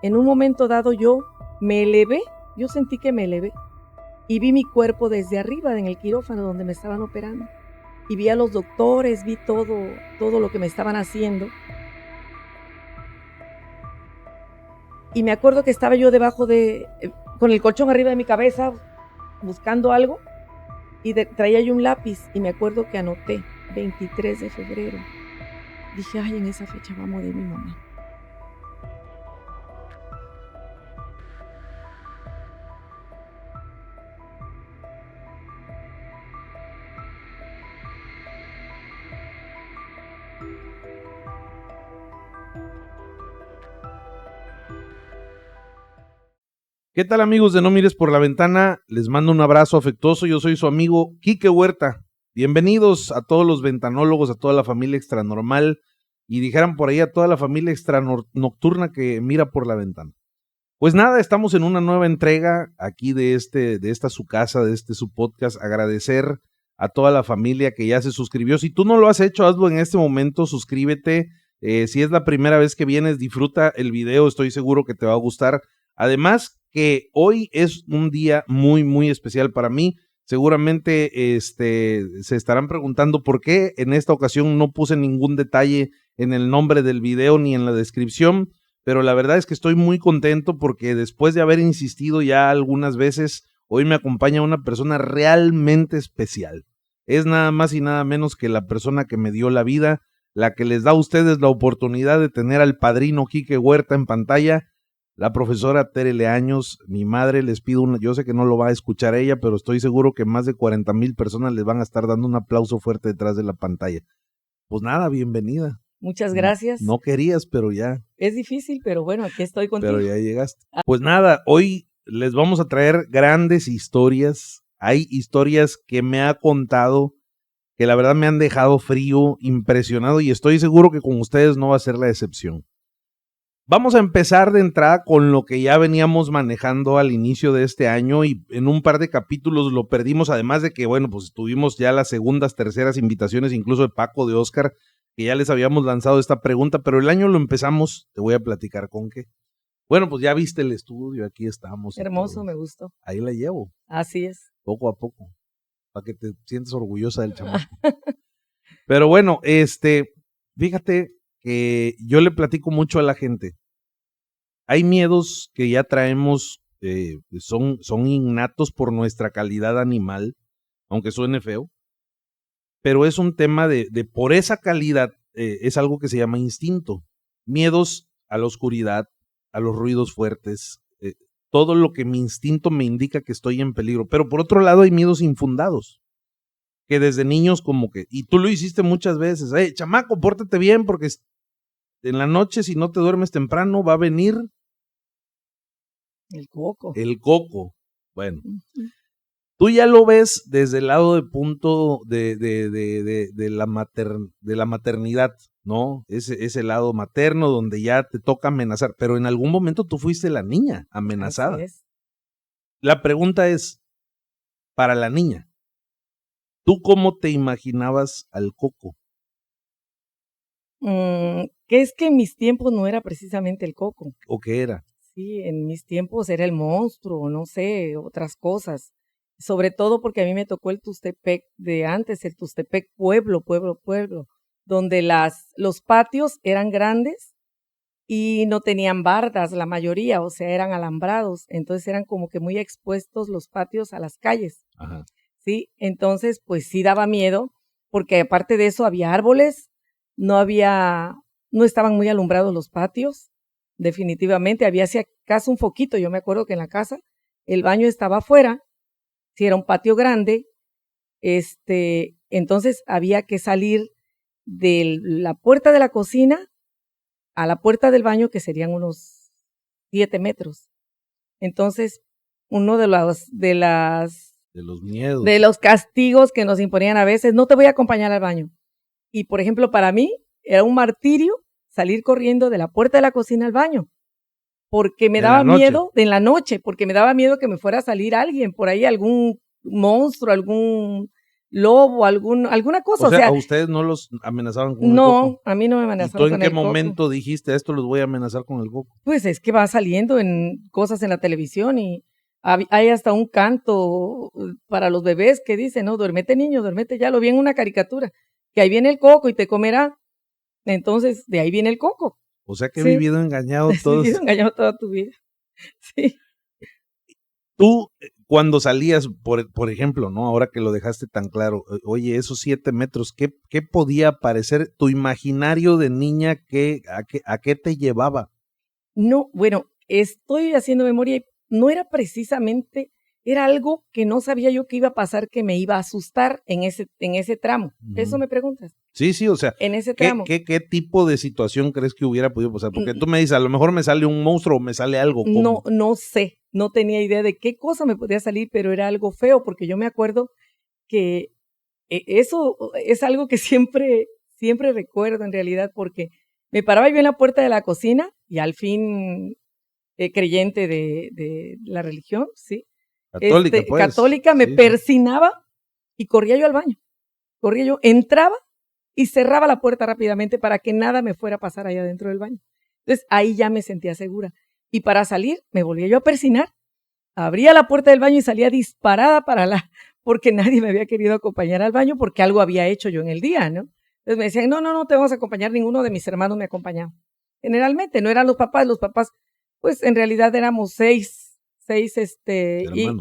en un momento dado yo me elevé, yo sentí que me elevé y vi mi cuerpo desde arriba en el quirófano donde me estaban operando y vi a los doctores, vi todo lo que me estaban haciendo. Y me acuerdo que estaba yo debajo con el colchón arriba de mi cabeza buscando algo y traía yo un lápiz y me acuerdo que anoté 23 de febrero. Dije, ay, en esa fecha va a morir mi mamá. ¿Qué tal, amigos de No Mires por la Ventana? Les mando un abrazo afectuoso. Yo soy su amigo Quique Huerta. Bienvenidos a todos los ventanólogos, a toda la familia extranormal y dijeran por ahí a toda la familia extranocturna que mira por la ventana. Pues nada, estamos en una nueva entrega aquí de esta su casa, de su podcast. Agradecer a toda la familia que ya se suscribió. Si tú no lo has hecho, hazlo en este momento, suscríbete. Si es la primera vez que vienes, disfruta el video, estoy seguro que te va a gustar. Además que hoy es un día muy, muy especial para mí. Seguramente se estarán preguntando por qué en esta ocasión no puse ningún detalle en el nombre del video ni en la descripción, pero la verdad es que estoy muy contento porque después de haber insistido ya algunas veces, hoy me acompaña una persona realmente especial. Es nada más y nada menos que la persona que me dio la vida, la que les da a ustedes la oportunidad de tener al padrino Quique Huerta en pantalla, la profesora Tere Leaños. Mi madre, les pido yo sé que no lo va a escuchar ella, pero estoy seguro que más de 40,000 personas les van a estar dando un aplauso fuerte detrás de la pantalla. Pues nada, bienvenida. Muchas gracias. No querías, pero ya. Es difícil, pero bueno, aquí estoy contigo. Pero ya llegaste. Pues nada, hoy les vamos a traer grandes historias. Hay historias que me ha contado que la verdad me han dejado frío, impresionado, y estoy seguro que con ustedes no va a ser la excepción. Vamos a empezar de entrada con lo que ya veníamos manejando al inicio de este año y en un par de capítulos lo perdimos, además de que, bueno, pues tuvimos ya las segundas, terceras invitaciones, incluso de Paco, de Oscar, que ya les habíamos lanzado esta pregunta, pero el año lo empezamos, te voy a platicar con qué. Bueno, pues ya viste el estudio, aquí estamos. Hermoso, me gustó. Ahí la llevo. Así es. Poco a poco, para que te sientas orgullosa del chamaco. Pero bueno, fíjate que yo le platico mucho a la gente. Hay miedos que ya traemos, son innatos por nuestra calidad animal, aunque suene feo, pero es un tema de por esa calidad, es algo que se llama instinto. Miedos a la oscuridad, a los ruidos fuertes, todo lo que mi instinto me indica que estoy en peligro. Pero por otro lado hay miedos infundados, que desde niños como que, y tú lo hiciste muchas veces, chamaco, pórtate bien porque en la noche si no te duermes temprano va a venir el coco. El coco. Bueno, tú ya lo ves desde el lado de punto de la maternidad, ¿no? Ese lado materno donde ya te toca amenazar, pero en algún momento tú fuiste la niña amenazada. Así es. La pregunta es, para la niña, ¿tú cómo te imaginabas al coco? Que es que en mis tiempos no era precisamente el coco. ¿O qué era? Sí, en mis tiempos era el monstruo, no sé, otras cosas. Sobre todo porque a mí me tocó el Tustepec de antes, el Tustepec pueblo, donde los patios eran grandes y no tenían bardas la mayoría, o sea, eran alambrados, entonces eran como que muy expuestos los patios a las calles. Ajá. Sí, entonces pues sí daba miedo, porque aparte de eso había árboles, no estaban muy alumbrados los patios. Definitivamente, había si acaso un foquito. Yo me acuerdo que en la casa el baño estaba afuera, si era un patio grande, entonces había que salir de la puerta de la cocina a la puerta del baño, que serían unos 7 metros. Entonces, uno de los miedos, de los castigos que nos imponían a veces, no te voy a acompañar al baño. Y por ejemplo, para mí era un martirio salir corriendo de la puerta de la cocina al baño, porque me daba miedo en la noche, porque me daba miedo que me fuera a salir alguien por ahí, algún monstruo, lobo, alguna cosa. O sea, ¿a ustedes no los amenazaban con el coco? No, a mí no me amenazaron ¿Y tú con en el qué coco. momento dijiste, esto los voy a amenazar con el coco? Pues es que va saliendo en cosas en la televisión y hay hasta un canto para los bebés que dice, no, duérmete niño, duérmete ya, lo vi en una caricatura, que ahí viene el coco y te comerá. Entonces, de ahí viene el coco. O sea que he Sí, vivido engañado has todos. vivido engañado toda tu vida. Sí. Tú, cuando salías, por ejemplo, ¿no? Ahora que lo dejaste tan claro, oye, esos 7 metros, ¿qué podía parecer tu imaginario de niña? ¿A qué te llevaba? No, bueno, estoy haciendo memoria y no era precisamente, era algo que no sabía yo que iba a pasar, que me iba a asustar en ese tramo. ¿Eso me preguntas? Sí, o sea, En ese tramo. ¿qué tipo de situación crees que hubiera podido pasar? Porque tú me dices, a lo mejor me sale un monstruo o me sale algo. ¿Cómo? No sé, no tenía idea de qué cosa me podía salir, pero era algo feo, porque yo me acuerdo que eso es algo que siempre recuerdo en realidad, porque me paraba yo en la puerta de la cocina y al fin creyente de la religión, ¿sí? Católica, pues. Católica, me Sí. persinaba y corría yo al baño. Corría yo, entraba y cerraba la puerta rápidamente para que nada me fuera a pasar allá dentro del baño. Entonces ahí ya me sentía segura. Y para salir me volvía yo a persinar, abría la puerta del baño y salía disparada porque nadie me había querido acompañar al baño porque algo había hecho yo en el día, ¿no? Entonces me decían, no te vamos a acompañar, ninguno de mis hermanos me acompañaba. Generalmente no eran los papás, pues en realidad éramos seis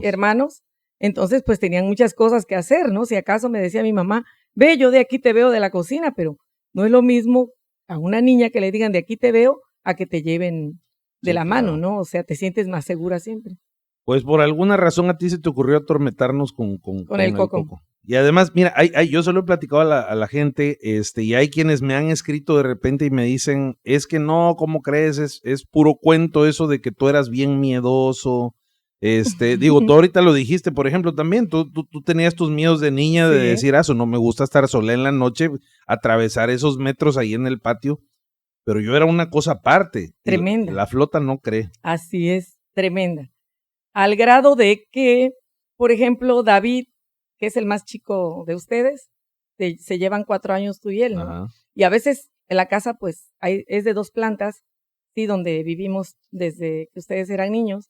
hermanos. Entonces pues tenían muchas cosas que hacer, ¿no? Si acaso me decía mi mamá, ve, yo de aquí te veo de la cocina, pero no es lo mismo a una niña que le digan de aquí te veo a que te lleven de la mano, ¿no? O sea, te sientes más segura siempre. Pues por alguna razón a ti se te ocurrió atormentarnos con el el coco. coco. Y además, mira, yo se lo he platicado a la gente, y hay quienes me han escrito de repente y me dicen, es que no, ¿cómo crees? Es puro cuento eso de que tú eras bien miedoso. Digo, tú ahorita lo dijiste, por ejemplo, también, tú tenías tus miedos de niña de decir, eso no me gusta estar sola en la noche, atravesar esos metros ahí en el patio, pero yo era una cosa aparte. Tremenda. La flota no cree. Así es, tremenda. Al grado de que, por ejemplo, David, que es el más chico de ustedes, se llevan 4 años tú y él, ¿no? Ajá. Y a veces en la casa, pues, es de 2 plantas, sí, donde vivimos desde que ustedes eran niños.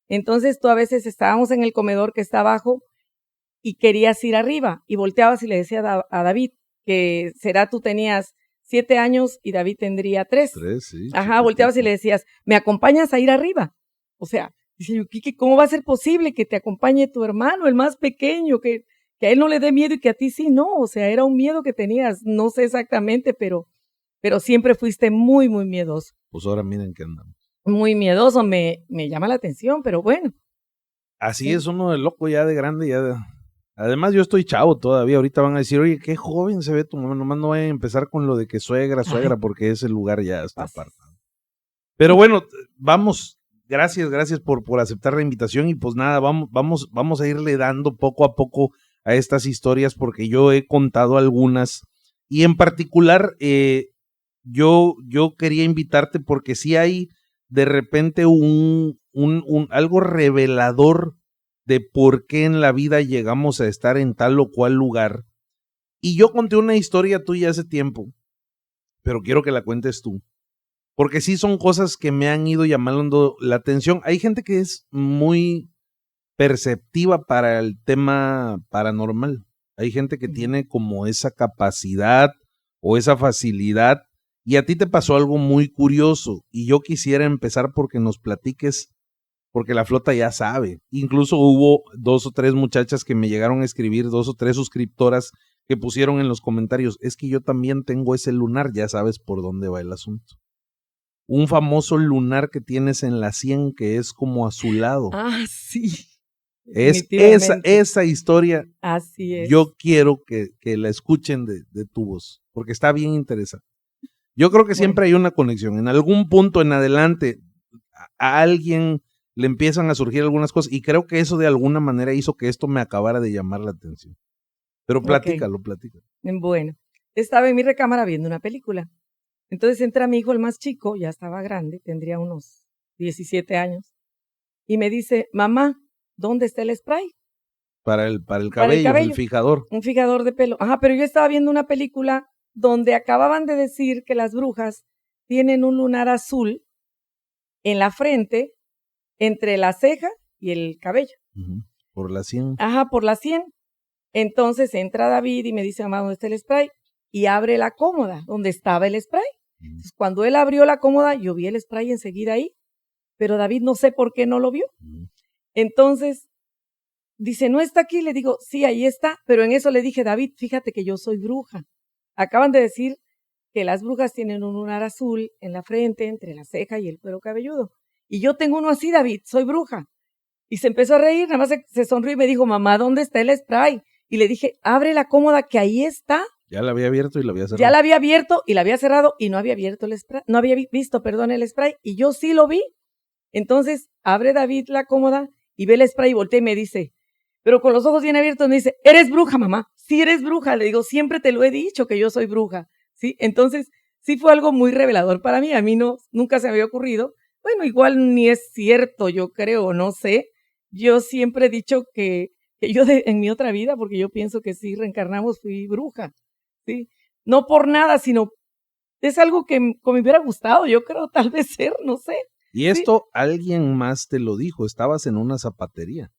Entonces tú a veces estábamos en el comedor que está abajo y querías ir arriba y volteabas y le decías a David que tú tenías 7 años y David tendría 3. 3, sí. Ajá, volteabas y le decías, ¿me acompañas a ir arriba? O sea, dice yo, Kike, ¿cómo va a ser posible que te acompañe tu hermano, el más pequeño, que a él no le dé miedo y que a ti sí? No, o sea, era un miedo que tenías, no sé exactamente, pero siempre fuiste muy, muy miedoso. Pues ahora miren que andamos. Muy miedoso, me llama la atención, pero bueno. Así sí. Es uno de loco ya de grande, Además yo estoy chavo todavía, ahorita van a decir, oye, qué joven se ve tu mamá, nomás no vayan a empezar con lo de que suegra, porque ese lugar ya está apartado. Pero bueno, vamos, gracias por aceptar la invitación y pues nada, vamos a irle dando poco a poco a estas historias porque yo he contado algunas y en particular yo quería invitarte porque sí hay de repente algo revelador de por qué en la vida llegamos a estar en tal o cual lugar. Y yo conté una historia tuya hace tiempo, pero quiero que la cuentes tú. Porque sí son cosas que me han ido llamando la atención. Hay gente que es muy perceptiva para el tema paranormal. Hay gente que tiene como esa capacidad o esa facilidad. Y a ti te pasó algo muy curioso. Y yo quisiera empezar porque nos platiques, porque la flota ya sabe. Incluso hubo 2 o 3 muchachas que me llegaron a escribir, 2 o 3 suscriptoras que pusieron en los comentarios, es que yo también tengo ese lunar, ya sabes por dónde va el asunto. Un famoso lunar que tienes en la sien que es como azulado. Ah, sí. Es esa historia. Así es. Yo quiero que la escuchen de tu voz, porque está bien interesante. Yo creo que siempre hay una conexión. En algún punto en adelante a alguien le empiezan a surgir algunas cosas y creo que eso de alguna manera hizo que esto me acabara de llamar la atención. Pero platícalo. Bueno, estaba en mi recámara viendo una película. Entonces entra mi hijo, el más chico, ya estaba grande, tendría unos 17 años, y me dice, mamá, ¿dónde está el spray? Para el para el cabello, el cabello, fijador. un fijador de pelo. Ajá, pero yo estaba viendo una película donde acababan de decir que las brujas tienen un lunar azul en la frente, entre la ceja y el cabello. Ujú. Por la 100. Ajá, por la 100. Entonces entra David y me dice, mamá, ¿dónde está el spray? Y abre la cómoda donde estaba el spray. Entonces, cuando él abrió la cómoda, yo vi el spray enseguida ahí, pero David no sé por qué no lo vio. Entonces, dice, ¿no está aquí? Le digo, sí, ahí está, pero en eso le dije, David, fíjate que yo soy bruja. Acaban de decir que las brujas tienen un lunar azul en la frente, entre la ceja y el cuero cabelludo. Y yo tengo uno así, David, soy bruja. Y se empezó a reír, nada más se sonrió y me dijo, mamá, ¿dónde está el spray? Y le dije, abre la cómoda que ahí está. Ya la había abierto y la había cerrado. Ya la había abierto y la había cerrado y no había abierto el spray, no había visto, perdón, el spray y yo sí lo vi. Entonces abre David la cómoda y ve el spray y voltea y me dice, pero con los ojos bien abiertos me dice, ¿eres bruja, mamá? Sí, eres bruja. Le digo, siempre te lo he dicho que yo soy bruja. ¿Sí? Entonces sí fue algo muy revelador para mí. A mí no, nunca se me había ocurrido. Bueno, igual ni es cierto, yo creo, no sé. Yo siempre he dicho que yo en mi otra vida, porque yo pienso que sí reencarnamos, fui bruja. ¿Sí? No por nada, sino es algo que me hubiera gustado, yo creo, tal vez ser, no sé. Y esto alguien más te lo dijo, estabas en una zapatería.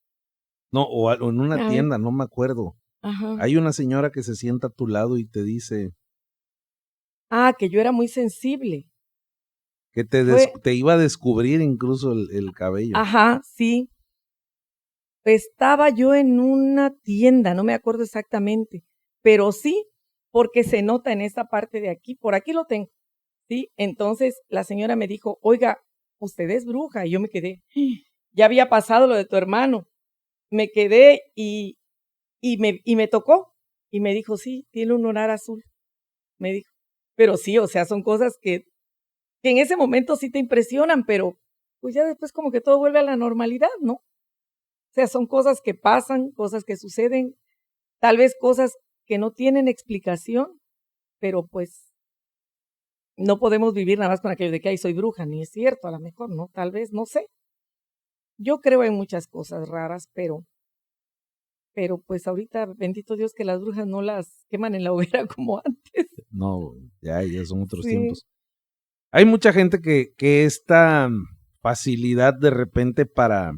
No, o en una tienda, no me acuerdo. Ajá. Hay una señora que se sienta a tu lado y te dice... que yo era muy sensible. Que te iba a descubrir incluso el cabello. Ajá, sí. Estaba yo en una tienda, no me acuerdo exactamente, pero sí, porque se nota en esta parte de aquí, por aquí lo tengo, ¿sí? Entonces la señora me dijo, oiga, usted es bruja, y yo me quedé, ya había pasado lo de tu hermano, me quedé y me tocó, y me dijo, sí, tiene un lunar azul, me dijo, pero sí, o sea, son cosas que en ese momento sí te impresionan, pero pues ya después como que todo vuelve a la normalidad, ¿no? O sea, son cosas que pasan, cosas que suceden, tal vez cosas que no tienen explicación, pero pues no podemos vivir nada más con aquello de que, ay, soy bruja, ni es cierto, a lo mejor, ¿no? Tal vez, no sé. Yo creo en muchas cosas raras, pero pues ahorita, bendito Dios, que las brujas no las queman en la hoguera como antes. No, ya son otros Sí. tiempos. Hay mucha gente que esta facilidad de repente para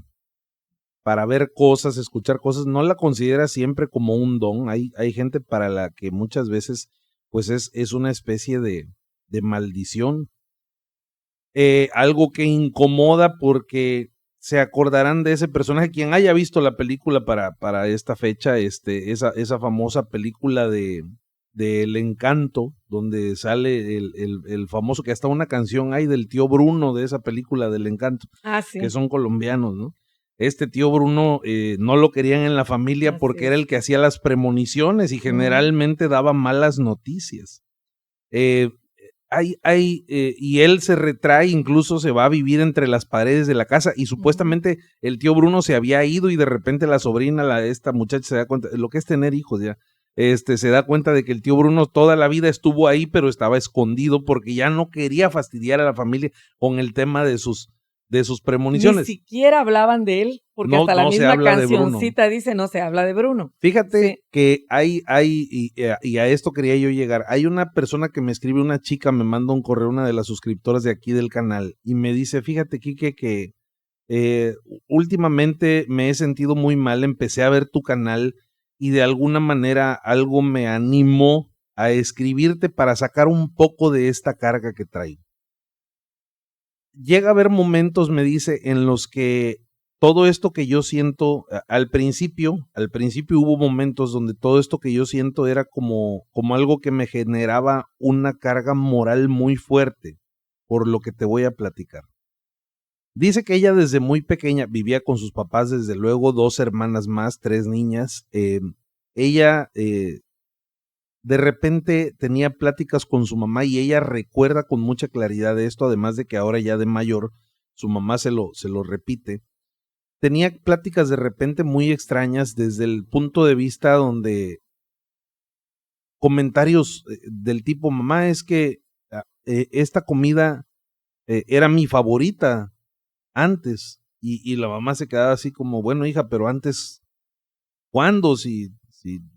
ver cosas, escuchar cosas, no la considera siempre como un don. Hay gente para la que muchas veces pues es una especie de maldición. Algo que incomoda porque se acordarán de ese personaje. Quien haya visto la película para esta fecha, esa famosa película de El Encanto, donde sale el famoso, que hasta una canción hay del tío Bruno de esa película del Encanto, Sí. que son colombianos, ¿no? Este tío Bruno no lo querían en la familia Así porque es. era el que hacía las premoniciones y generalmente daba malas noticias. Y él se retrae, incluso se va a vivir entre las paredes de la casa y supuestamente el tío Bruno se había ido y de repente la sobrina, esta muchacha se da cuenta, lo que es tener hijos ya, se da cuenta de que el tío Bruno toda la vida estuvo ahí, pero estaba escondido porque ya no quería fastidiar a la familia con el tema de sus premoniciones. Ni siquiera hablaban de él, porque hasta la misma cancioncita dice, no se habla de Bruno. Fíjate que y a esto quería yo llegar. Hay una persona que me escribe, una chica, me manda un correo, una de las suscriptoras de aquí del canal, y me dice, fíjate, Quique, que últimamente me he sentido muy mal, empecé a ver tu canal y de alguna manera algo me animó a escribirte para sacar un poco de esta carga que traigo. Llega a haber momentos, me dice, en los que todo esto que yo siento, al principio hubo momentos donde todo esto que yo siento era como algo que me generaba una carga moral muy fuerte, por lo que te voy a platicar. Dice que ella desde muy pequeña vivía con sus papás, desde luego, 2 hermanas más, 3 niñas. Ella de repente tenía pláticas con su mamá y ella recuerda con mucha claridad esto, además de que ahora ya de mayor su mamá se lo repite. Tenía pláticas de repente muy extrañas desde el punto de vista donde comentarios del tipo, mamá, es que esta comida era mi favorita antes, y la mamá se quedaba así como, bueno, hija, pero antes ¿Cuándo? Si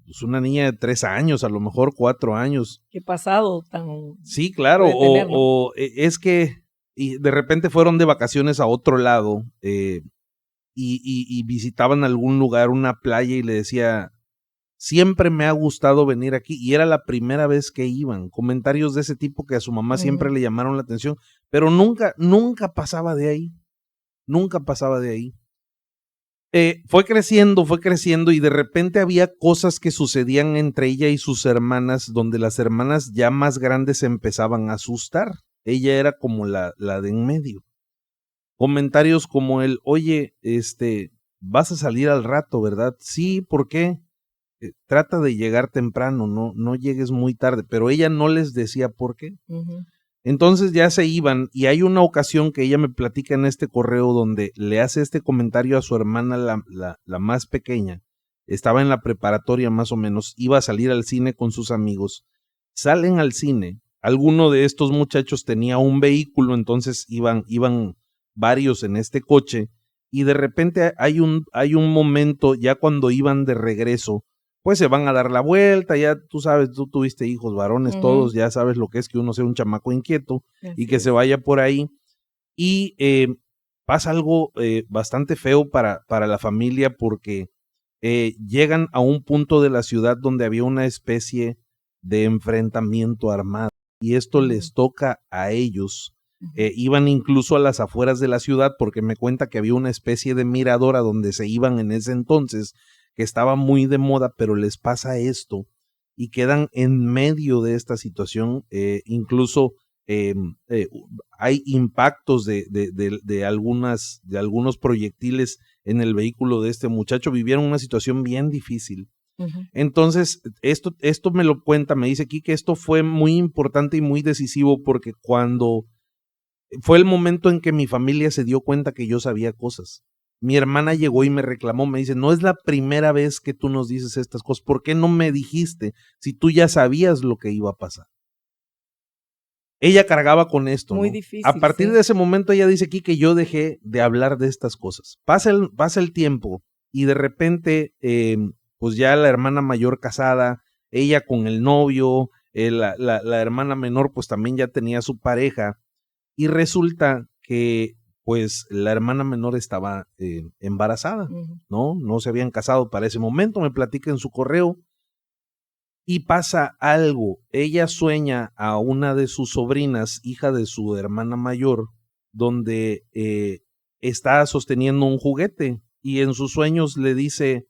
pues una niña de 3 años, a lo mejor 4 años. ¿Qué pasado tan? Sí, claro, puede tener, ¿no? Es que y de repente fueron de vacaciones a otro lado y visitaban algún lugar, una playa, y le decía, siempre me ha gustado venir aquí, y era la primera vez que iban. Comentarios de ese tipo que a su mamá siempre le llamaron la atención, pero nunca pasaba de ahí, nunca pasaba de ahí. Fue creciendo y de repente había cosas que sucedían entre ella y sus hermanas, donde las hermanas ya más grandes se empezaban a asustar. Ella era como la de en medio. Comentarios como el, oye, vas a salir al rato, ¿verdad? Sí, ¿por qué? Trata de llegar temprano, no llegues muy tarde, pero ella no les decía por qué. Entonces ya se iban, y hay una ocasión que ella me platica en este correo donde le hace este comentario a su hermana, la más pequeña. Estaba en la preparatoria más o menos, iba a salir al cine con sus amigos. Salen al cine, alguno de estos muchachos tenía un vehículo, entonces iban varios en este coche, y de repente hay un momento, ya cuando iban de regreso, pues se van a dar la vuelta, ya tú sabes, tú tuviste hijos varones todos, ya sabes lo que es que uno sea un chamaco inquieto y que se vaya por ahí, y pasa algo bastante feo para la familia, porque llegan a un punto de la ciudad donde había una especie de enfrentamiento armado, y esto les toca a ellos. Iban incluso a las afueras de la ciudad, porque me cuenta que había una especie de mirador a donde se iban en ese entonces, que estaba muy de moda, pero les pasa esto y quedan en medio de esta situación. Incluso hay impactos de algunos proyectiles en el vehículo de este muchacho. Vivieron una situación bien difícil. Entonces, esto me lo cuenta, me dice aquí que esto fue muy importante y muy decisivo, porque cuando fue el momento en que mi familia se dio cuenta que yo sabía cosas. Mi hermana llegó y me reclamó, me dice, no es la primera vez que tú nos dices estas cosas, ¿por qué no me dijiste si tú ya sabías lo que iba a pasar? Ella cargaba con esto, Muy ¿no? difícil, A partir sí. de ese momento ella dice aquí que yo dejé de hablar de estas cosas. Pasa el tiempo y de repente, pues ya la hermana mayor casada, ella con el novio, la hermana menor pues también ya tenía su pareja, y resulta que pues la hermana menor estaba embarazada, ¿no? No se habían casado para ese momento, me platica en su correo, y pasa algo. Ella sueña a una de sus sobrinas, hija de su hermana mayor, donde está sosteniendo un juguete, y en sus sueños le dice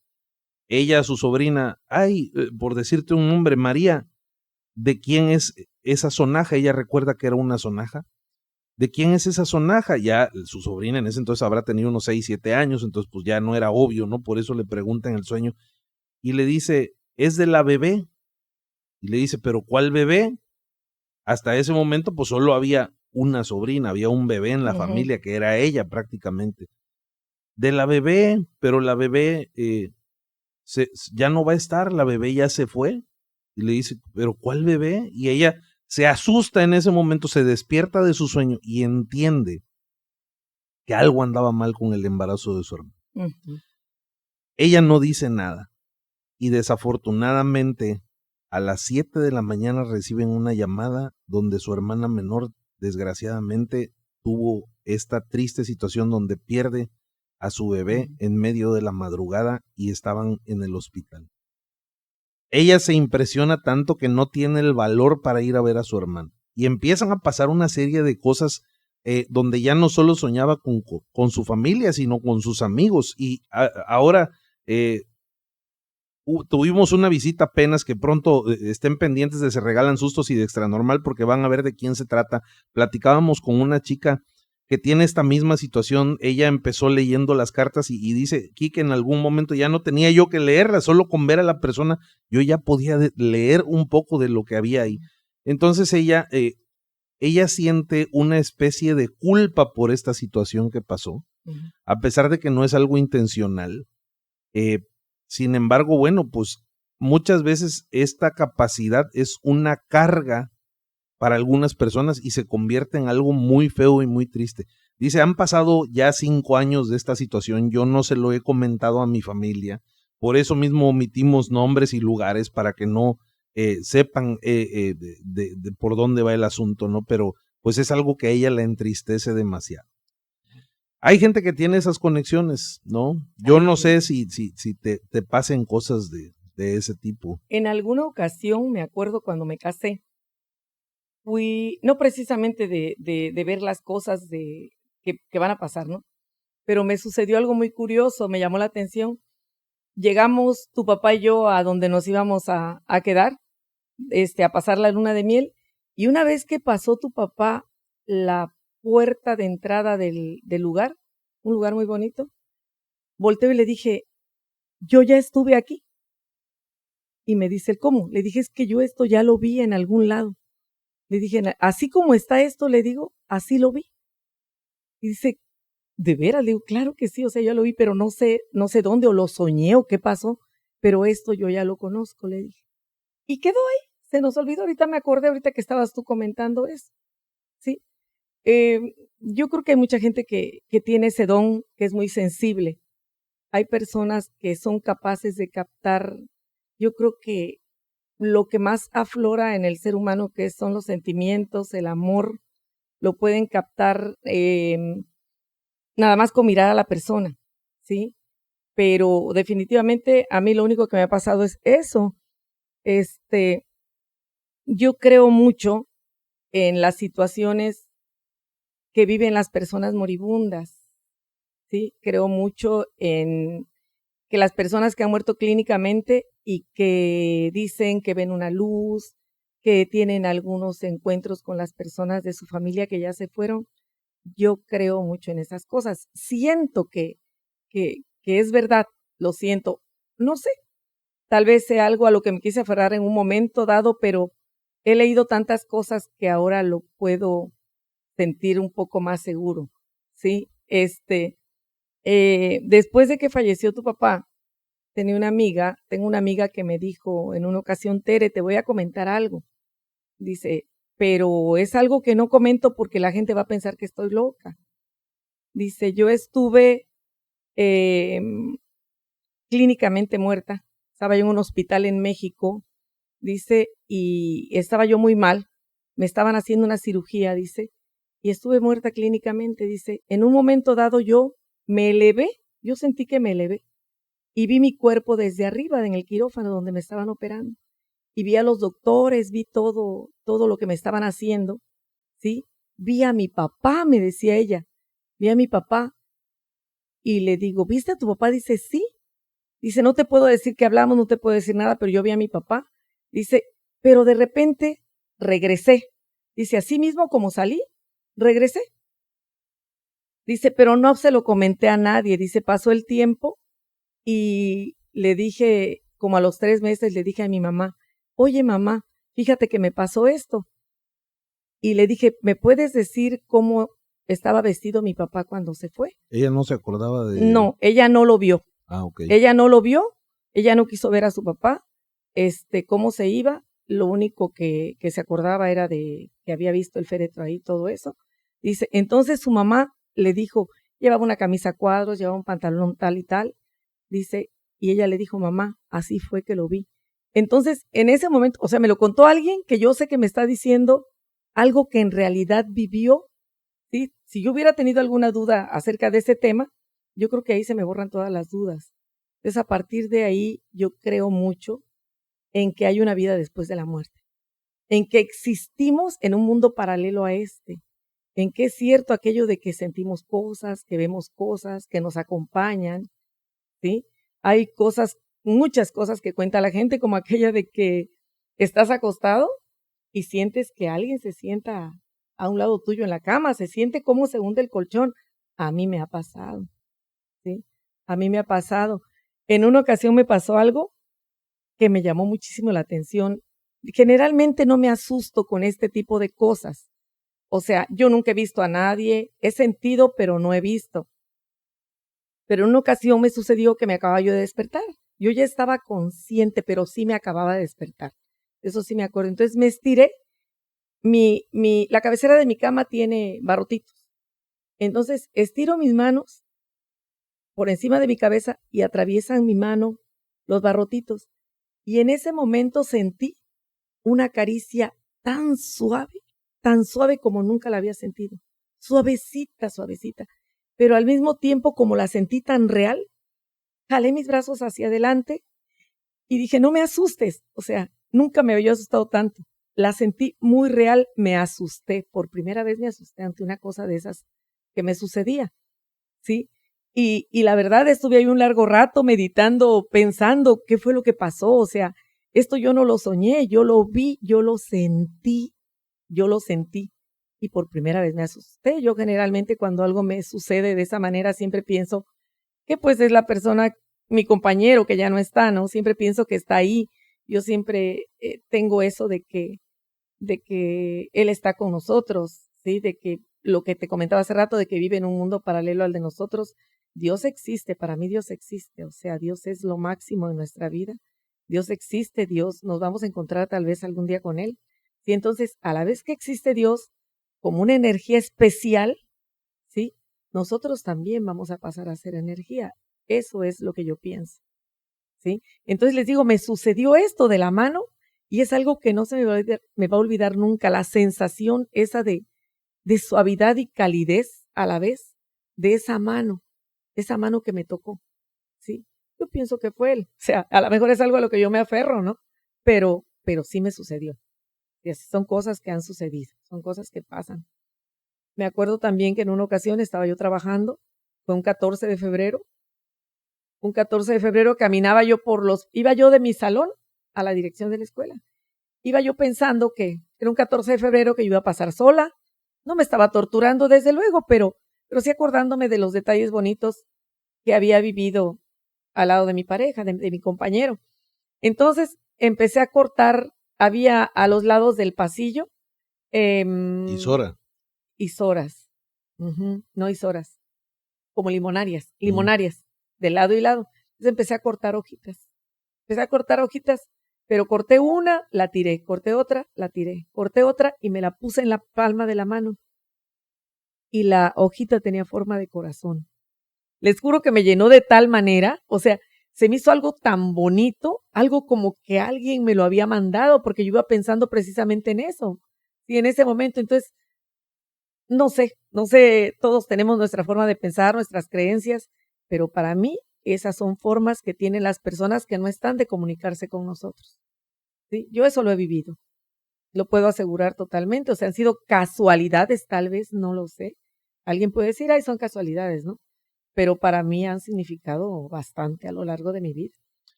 ella a su sobrina, ay, por decirte un nombre, María, ¿de quién es esa sonaja? Ella recuerda que era una sonaja. ¿De quién es esa sonaja? Ya su sobrina en ese entonces habrá tenido unos 6, 7 años, entonces pues ya no era obvio, ¿no? Por eso le pregunta en el sueño y le dice, es de la bebé. Y le dice, ¿pero cuál bebé? Hasta ese momento pues solo había una sobrina, había un bebé en la familia que era ella prácticamente. De la bebé, pero la bebé ya no va a estar, la bebé ya se fue. Y le dice, ¿pero cuál bebé? Y ella se asusta en ese momento, se despierta de su sueño y entiende que algo andaba mal con el embarazo de su hermano. Ella no dice nada y desafortunadamente a las 7 de la mañana reciben una llamada donde su hermana menor desgraciadamente tuvo esta triste situación donde pierde a su bebé en medio de la madrugada y estaban en el hospital. Ella se impresiona tanto que no tiene el valor para ir a ver a su hermano. Y empiezan a pasar una serie de cosas donde ya no solo soñaba con su familia, sino con sus amigos. Y ahora tuvimos una visita apenas, que pronto estén pendientes de Se Regalan Sustos y de Extra Normal, porque van a ver de quién se trata. Platicábamos con una chica que tiene esta misma situación. Ella empezó leyendo las cartas y dice, Kike, en algún momento ya no tenía yo que leerlas, solo con ver a la persona yo ya podía leer un poco de lo que había ahí. Entonces ella siente una especie de culpa por esta situación que pasó, a pesar de que no es algo intencional. Sin embargo, bueno, pues muchas veces esta capacidad es una carga para algunas personas y se convierte en algo muy feo y muy triste. Dice, han pasado ya 5 años de esta situación, yo no se lo he comentado a mi familia, por eso mismo omitimos nombres y lugares para que no sepan de por dónde va el asunto, ¿no? Pero pues es algo que a ella la entristece demasiado. Hay gente que tiene esas conexiones, ¿no? Yo no sé si te pasen cosas de ese tipo. En alguna ocasión, me acuerdo cuando me casé, fui, no precisamente de ver las cosas que van a pasar, ¿no? Pero me sucedió algo muy curioso, me llamó la atención. Llegamos tu papá y yo a donde nos íbamos a quedar, a pasar la luna de miel, y una vez que pasó tu papá la puerta de entrada del lugar, un lugar muy bonito, volteo y le dije, yo ya estuve aquí. Y me dice, ¿cómo? Le dije, es que yo esto ya lo vi en algún lado. Le dije, así como está esto, le digo, así lo vi. Y dice, ¿de veras? Le digo, claro que sí, o sea, yo lo vi, pero no sé dónde, o lo soñé, o qué pasó, pero esto yo ya lo conozco, le dije. Y quedó ahí, se nos olvidó, ahorita me acordé, ahorita que estabas tú comentando eso, ¿sí? Yo creo que hay mucha gente que tiene ese don, que es muy sensible. Hay personas que son capaces de captar, yo creo que lo que más aflora en el ser humano, que son los sentimientos, el amor, lo pueden captar nada más con mirar a la persona, ¿sí? Pero definitivamente a mí lo único que me ha pasado es eso. Yo creo mucho en las situaciones que viven las personas moribundas, ¿sí? Creo mucho en que las personas que han muerto clínicamente y que dicen que ven una luz, que tienen algunos encuentros con las personas de su familia que ya se fueron, yo creo mucho en esas cosas. Siento que es verdad, lo siento. No sé, tal vez sea algo a lo que me quise aferrar en un momento dado, pero he leído tantas cosas que ahora lo puedo sentir un poco más seguro, ¿sí? Después de que falleció tu papá, tengo una amiga que me dijo en una ocasión, Tere, te voy a comentar algo. Dice, pero es algo que no comento porque la gente va a pensar que estoy loca. Dice, yo estuve clínicamente muerta, estaba yo en un hospital en México, dice, y estaba yo muy mal, me estaban haciendo una cirugía, dice, y estuve muerta clínicamente, dice, en un momento dado yo me elevé, yo sentí que me elevé, y vi mi cuerpo desde arriba en el quirófano donde me estaban operando, y vi a los doctores, vi todo lo que me estaban haciendo, ¿sí? Vi a mi papá, me decía ella, vi a mi papá, y le digo, ¿viste a tu papá? Dice, sí. Dice, no te puedo decir que hablamos, no te puedo decir nada, pero yo vi a mi papá. Dice, pero de repente regresé. Dice, así mismo como salí, regresé. Dice, pero no se lo comenté a nadie. Dice, pasó el tiempo y le dije, como a los 3 meses, le dije a mi mamá, oye mamá, fíjate que me pasó esto. Y le dije, ¿me puedes decir cómo estaba vestido mi papá cuando se fue? Ella no se acordaba de... No, ella no lo vio. Ah, ok. Ella no lo vio, ella no quiso ver a su papá, cómo se iba, lo único que se acordaba era de que había visto el féretro ahí, todo eso. Dice, entonces su mamá le dijo, llevaba una camisa a cuadros, llevaba un pantalón tal y tal, dice, y ella le dijo, mamá, así fue que lo vi. Entonces, en ese momento, o sea, me lo contó alguien que yo sé que me está diciendo algo que en realidad vivió, ¿sí? Si yo hubiera tenido alguna duda acerca de ese tema, yo creo que ahí se me borran todas las dudas. Entonces, a partir de ahí, yo creo mucho en que hay una vida después de la muerte, en que existimos en un mundo paralelo a este, en que es cierto aquello de que sentimos cosas, que vemos cosas, que nos acompañan, ¿sí? Hay cosas, muchas cosas que cuenta la gente, como aquella de que estás acostado y sientes que alguien se sienta a un lado tuyo en la cama, se siente cómo se hunde el colchón. A mí me ha pasado, ¿sí? A mí me ha pasado. En una ocasión me pasó algo que me llamó muchísimo la atención. Generalmente no me asusto con este tipo de cosas. O sea, yo nunca he visto a nadie, he sentido, pero no he visto. Pero en una ocasión me sucedió que me acababa yo de despertar. Yo ya estaba consciente, pero sí me acababa de despertar. Eso sí me acuerdo. Entonces me estiré. La cabecera de mi cama tiene barrotitos. Entonces estiro mis manos por encima de mi cabeza y atraviesan mi mano los barrotitos. Y en ese momento sentí una caricia tan suave como nunca la había sentido. Suavecita, suavecita. Pero al mismo tiempo, como la sentí tan real, jalé mis brazos hacia adelante y dije, no me asustes. O sea, nunca me había asustado tanto. La sentí muy real, me asusté. Por primera vez me asusté ante una cosa de esas que me sucedía, ¿sí? Y la verdad estuve ahí un largo rato meditando, pensando qué fue lo que pasó. O sea, esto yo no lo soñé, yo lo vi, yo lo sentí. Y por primera vez me asusté. Yo generalmente cuando algo me sucede de esa manera siempre pienso que pues es la persona, mi compañero que ya no está, ¿no? Siempre pienso que está ahí. Yo siempre tengo eso de que él está con nosotros, ¿sí? De que lo que te comentaba hace rato, de que vive en un mundo paralelo al de nosotros. Dios existe, para mí Dios existe, o sea, Dios es lo máximo en nuestra vida. Dios existe, Dios, nos vamos a encontrar tal vez algún día con Él. Sí, entonces, a la vez que existe Dios como una energía especial, ¿sí? Nosotros también vamos a pasar a ser energía. Eso es lo que yo pienso, ¿sí? Entonces les digo, me sucedió esto de la mano y es algo que no se me va a olvidar nunca, la sensación esa de suavidad y calidez a la vez de esa mano que me tocó, ¿sí? Yo pienso que fue él. O sea, a lo mejor es algo a lo que yo me aferro, ¿no? Pero sí me sucedió. Y así son cosas que han sucedido, son cosas que pasan. Me acuerdo también que en una ocasión estaba yo trabajando, fue un 14 de febrero. Un 14 de febrero caminaba yo iba yo de mi salón a la dirección de la escuela. Iba yo pensando que era un 14 de febrero que yo iba a pasar sola. No me estaba torturando desde luego, pero sí acordándome de los detalles bonitos que había vivido al lado de mi pareja, de mi compañero. Entonces empecé a cortar, había a los lados del pasillo. Isora. Isoras. No isoras, como limonarias, de lado y lado. Entonces empecé a cortar hojitas. Pero corté una, la tiré, corté otra, la tiré, corté otra y me la puse en la palma de la mano. Y la hojita tenía forma de corazón. Les juro que me llenó de tal manera, o sea, se me hizo algo tan bonito, algo como que alguien me lo había mandado, porque yo iba pensando precisamente en eso, y en ese momento. Entonces, no sé, todos tenemos nuestra forma de pensar, nuestras creencias, pero para mí esas son formas que tienen las personas que no están de comunicarse con nosotros, ¿sí? Yo eso lo he vivido, lo puedo asegurar totalmente. O sea, han sido casualidades, tal vez, no lo sé. Alguien puede decir, ay, son casualidades, ¿no? Pero para mí han significado bastante a lo largo de mi vida.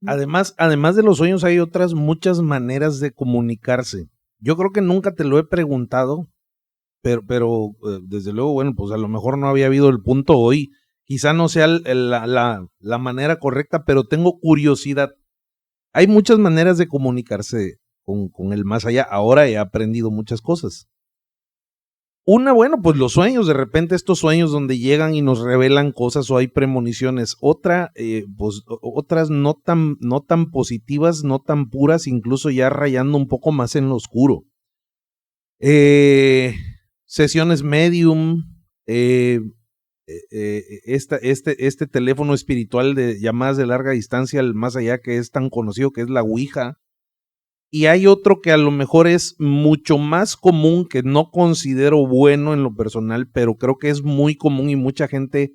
Además de los sueños hay otras muchas maneras de comunicarse. Yo creo que nunca te lo he preguntado, pero desde luego, bueno, pues a lo mejor no había habido el punto hoy. Quizá no sea la manera correcta, pero tengo curiosidad. Hay muchas maneras de comunicarse con el más allá. Ahora he aprendido muchas cosas. Una, bueno, pues los sueños, de repente estos sueños donde llegan y nos revelan cosas o hay premoniciones. Otra, pues otras no tan positivas, no tan puras, incluso ya rayando un poco más en lo oscuro. Sesiones medium, este teléfono espiritual de llamadas de larga distancia al más allá, que es tan conocido, que es la Ouija. Y hay otro que a lo mejor es mucho más común, que no considero bueno en lo personal, pero creo que es muy común y mucha gente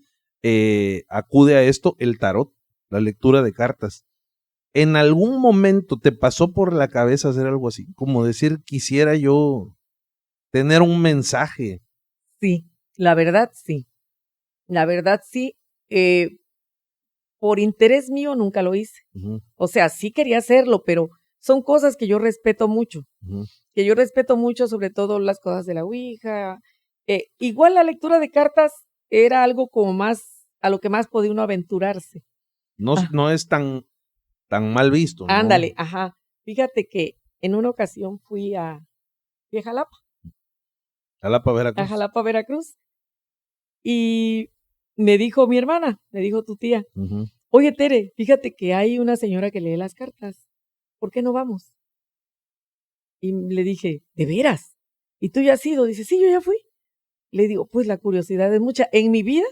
acude a esto, el tarot, la lectura de cartas. ¿En algún momento te pasó por la cabeza hacer algo así? Como decir, quisiera yo tener un mensaje. Sí, la verdad sí. Por interés mío nunca lo hice. Uh-huh. O sea, sí quería hacerlo, pero son cosas que yo respeto mucho. Uh-huh. Que yo respeto mucho, sobre todo las cosas de la Ouija. Igual la lectura de cartas era algo como más, a lo que más podía uno aventurarse. No es tan mal visto, ¿no? Ándale, ajá. Fíjate que en una ocasión fui a Jalapa. Veracruz. A Jalapa, Veracruz. Y me dijo mi hermana, me dijo tu tía, uh-huh. Oye, Tere, fíjate que hay una señora que lee las cartas. ¿Por qué no vamos? Y le dije, ¿de veras? ¿Y tú ya has ido? Dice, sí, yo ya fui. Le digo, pues la curiosidad es mucha. En mi vida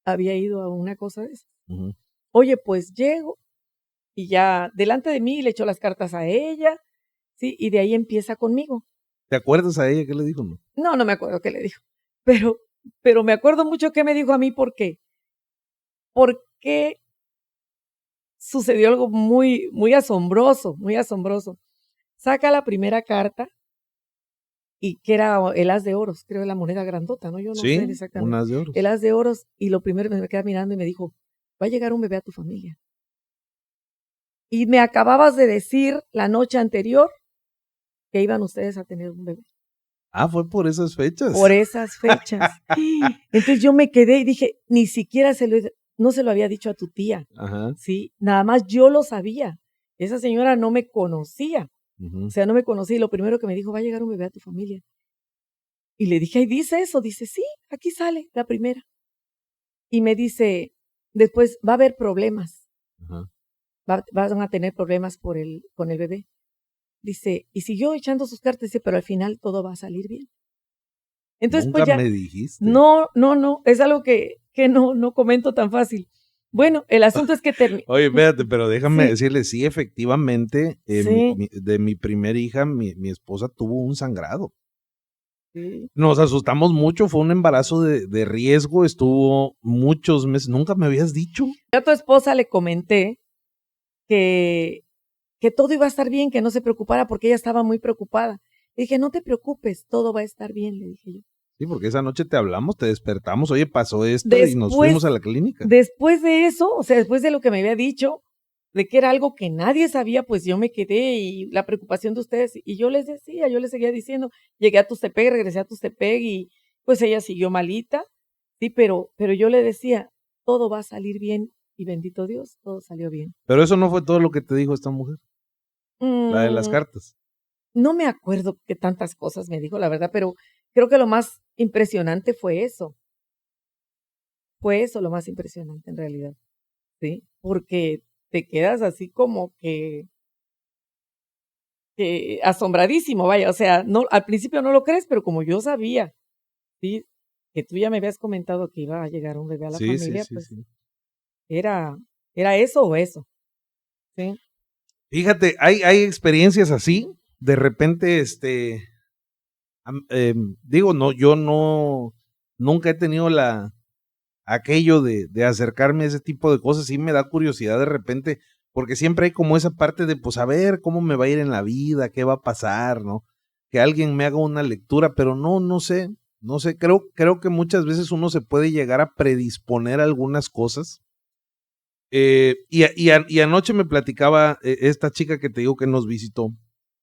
había ido a una cosa de esas. Uh-huh. Oye, pues llego y ya delante de mí le echó las cartas a ella, ¿sí? Y de ahí empieza conmigo. ¿Te acuerdas a ella qué le dijo? No, no me acuerdo qué le dijo, pero me acuerdo mucho qué me dijo a mí porque sucedió algo muy, muy asombroso, muy asombroso. Saca la primera carta y que era el as de oros, creo la moneda grandota, ¿no? Yo no sé exactamente. Un as de oros. El as de oros, y lo primero me queda mirando y me dijo, va a llegar un bebé a tu familia. Y me acababas de decir la noche anterior que iban ustedes a tener un bebé. Ah, fue por esas fechas. Por esas fechas. Entonces yo me quedé y dije, ni siquiera no se lo había dicho a tu tía. Ajá. Sí, nada más yo lo sabía. Esa señora no me conocía. O sea, no me conocía y lo primero que me dijo, va a llegar un bebé a tu familia. Y le dije, ¿y dice eso? Dice, sí, aquí sale la primera. Y me dice, después va a haber problemas. Ajá. Van a tener problemas con el bebé. Dice, y siguió echando sus cartas, dice, pero al final todo va a salir bien. Entonces, Nunca pues ya, me dijiste. No, es algo que no comento tan fácil. Bueno, el asunto es que Oye, espérate, pero déjame Sí. decirle, sí, efectivamente, Sí. de mi primera hija, mi esposa tuvo un sangrado. Sí. Nos asustamos mucho, fue un embarazo de riesgo, estuvo muchos meses, nunca me habías dicho. Yo a tu esposa le comenté que todo iba a estar bien, que no se preocupara porque ella estaba muy preocupada. Le dije, no te preocupes, todo va a estar bien, le dije yo. Sí, porque esa noche te hablamos, te despertamos, oye, pasó esto y nos fuimos a la clínica. Después de eso, o sea, después de lo que me había dicho, de que era algo que nadie sabía, pues yo me quedé y la preocupación de ustedes, y yo les decía, yo les seguía diciendo, llegué a Tustepec, regresé a Tustepec y pues ella siguió malita, sí, pero yo le decía, todo va a salir bien y bendito Dios, todo salió bien. Pero eso no fue todo lo que te dijo esta mujer, la de las cartas. No me acuerdo qué tantas cosas me dijo, la verdad, pero creo que lo más impresionante fue eso. Fue eso lo más impresionante en realidad, ¿sí? Porque te quedas así como que asombradísimo, vaya, o sea, no, al principio no lo crees, pero como yo sabía, ¿sí? Que tú ya me habías comentado que iba a llegar un bebé a la familia, pues Sí. era eso o eso, ¿sí? Fíjate, hay experiencias así, de repente, digo, no, yo nunca he tenido aquello de acercarme a ese tipo de cosas, sí me da curiosidad de repente, porque siempre hay como esa parte de, pues, a ver cómo me va a ir en la vida, qué va a pasar, ¿no? Que alguien me haga una lectura, pero no sé, creo que muchas veces uno se puede llegar a predisponer a algunas cosas. Y anoche me platicaba esta chica que te digo que nos visitó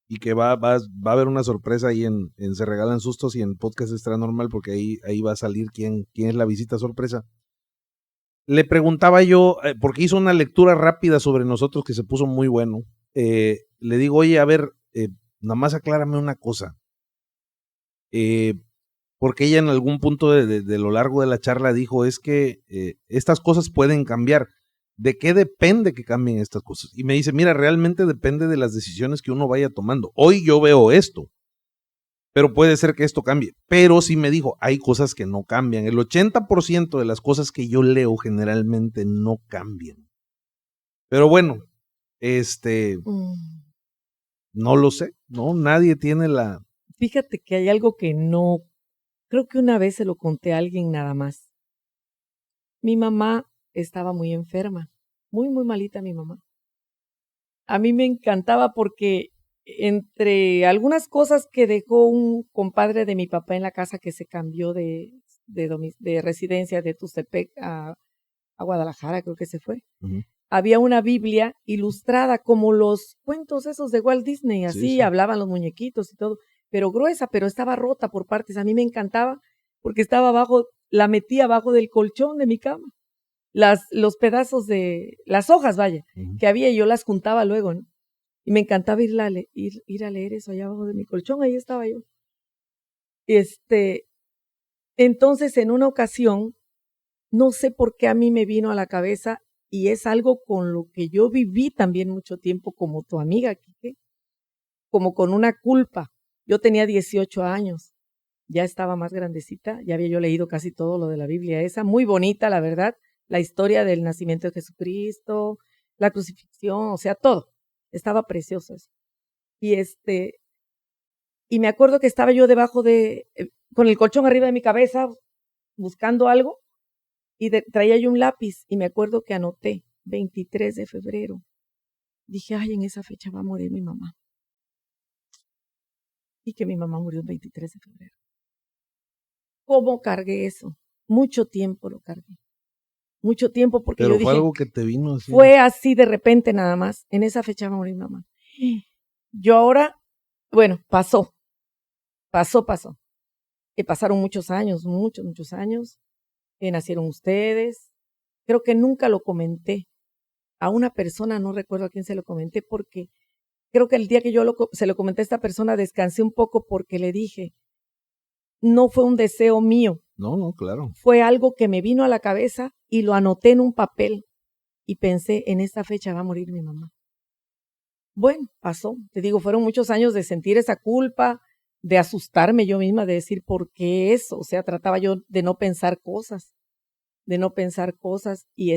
y que va a haber una sorpresa ahí en Se Regalan Sustos y en Podcast Extra Normal, porque ahí va a salir quién es la visita sorpresa. Le preguntaba yo, porque hizo una lectura rápida sobre nosotros que se puso muy bueno. Le digo, oye, a ver, nada más aclárame una cosa. Porque ella en algún punto de lo largo de la charla dijo, es que estas cosas pueden cambiar. ¿De qué depende que cambien estas cosas? Y me dice, mira, realmente depende de las decisiones que uno vaya tomando. Hoy yo veo esto, pero puede ser que esto cambie. Pero sí me dijo, hay cosas que no cambian. El 80% de las cosas que yo leo generalmente no cambian. Pero bueno, no lo sé, ¿no? Nadie tiene la... Fíjate que hay algo que no, creo que una vez se lo conté a alguien nada más. Mi mamá estaba muy enferma, muy, muy malita mi mamá. A mí me encantaba porque entre algunas cosas que dejó un compadre de mi papá en la casa que se cambió de residencia de Tustepec a Guadalajara, creo que se fue. Uh-huh. Había una Biblia ilustrada como los cuentos esos de Walt Disney, así Sí. hablaban los muñequitos y todo, pero gruesa, pero estaba rota por partes. A mí me encantaba porque estaba abajo, la metí abajo del colchón de mi cama. Los pedazos de, las hojas, vaya, Uh-huh. que había, yo las juntaba luego, ¿no? Y me encantaba ir a leer eso allá abajo de mi colchón, ahí estaba yo. Entonces, en una ocasión, no sé por qué a mí me vino a la cabeza, y es algo con lo que yo viví también mucho tiempo como tu amiga, Quique, como con una culpa. Yo tenía 18 años, ya estaba más grandecita, ya había yo leído casi todo lo de la Biblia esa, muy bonita, la verdad, la historia del nacimiento de Jesucristo, la crucifixión, o sea, todo. Estaba precioso eso. Y me acuerdo que estaba yo debajo con el colchón arriba de mi cabeza, buscando algo, y traía yo un lápiz, y me acuerdo que anoté 23 de febrero. Dije, ay, en esa fecha va a morir mi mamá. Y que mi mamá murió el 23 de febrero. ¿Cómo cargué eso? Mucho tiempo lo cargué. Mucho tiempo porque Pero yo dije, fue algo que te vino así. Fue así de repente nada más. En esa fecha va a morir mi mamá. Yo ahora, bueno, pasó. Pasaron muchos años. Nacieron ustedes. Creo que nunca lo comenté. A una persona, no recuerdo a quién se lo comenté, porque creo que el día que yo se lo comenté a esta persona, descansé un poco porque le dije, no fue un deseo mío. No, claro. Fue algo que me vino a la cabeza y lo anoté en un papel y pensé, en esta fecha va a morir mi mamá. Bueno, pasó. Te digo, fueron muchos años de sentir esa culpa, de asustarme yo misma, de decir, ¿por qué eso? O sea, trataba yo de no pensar cosas. Y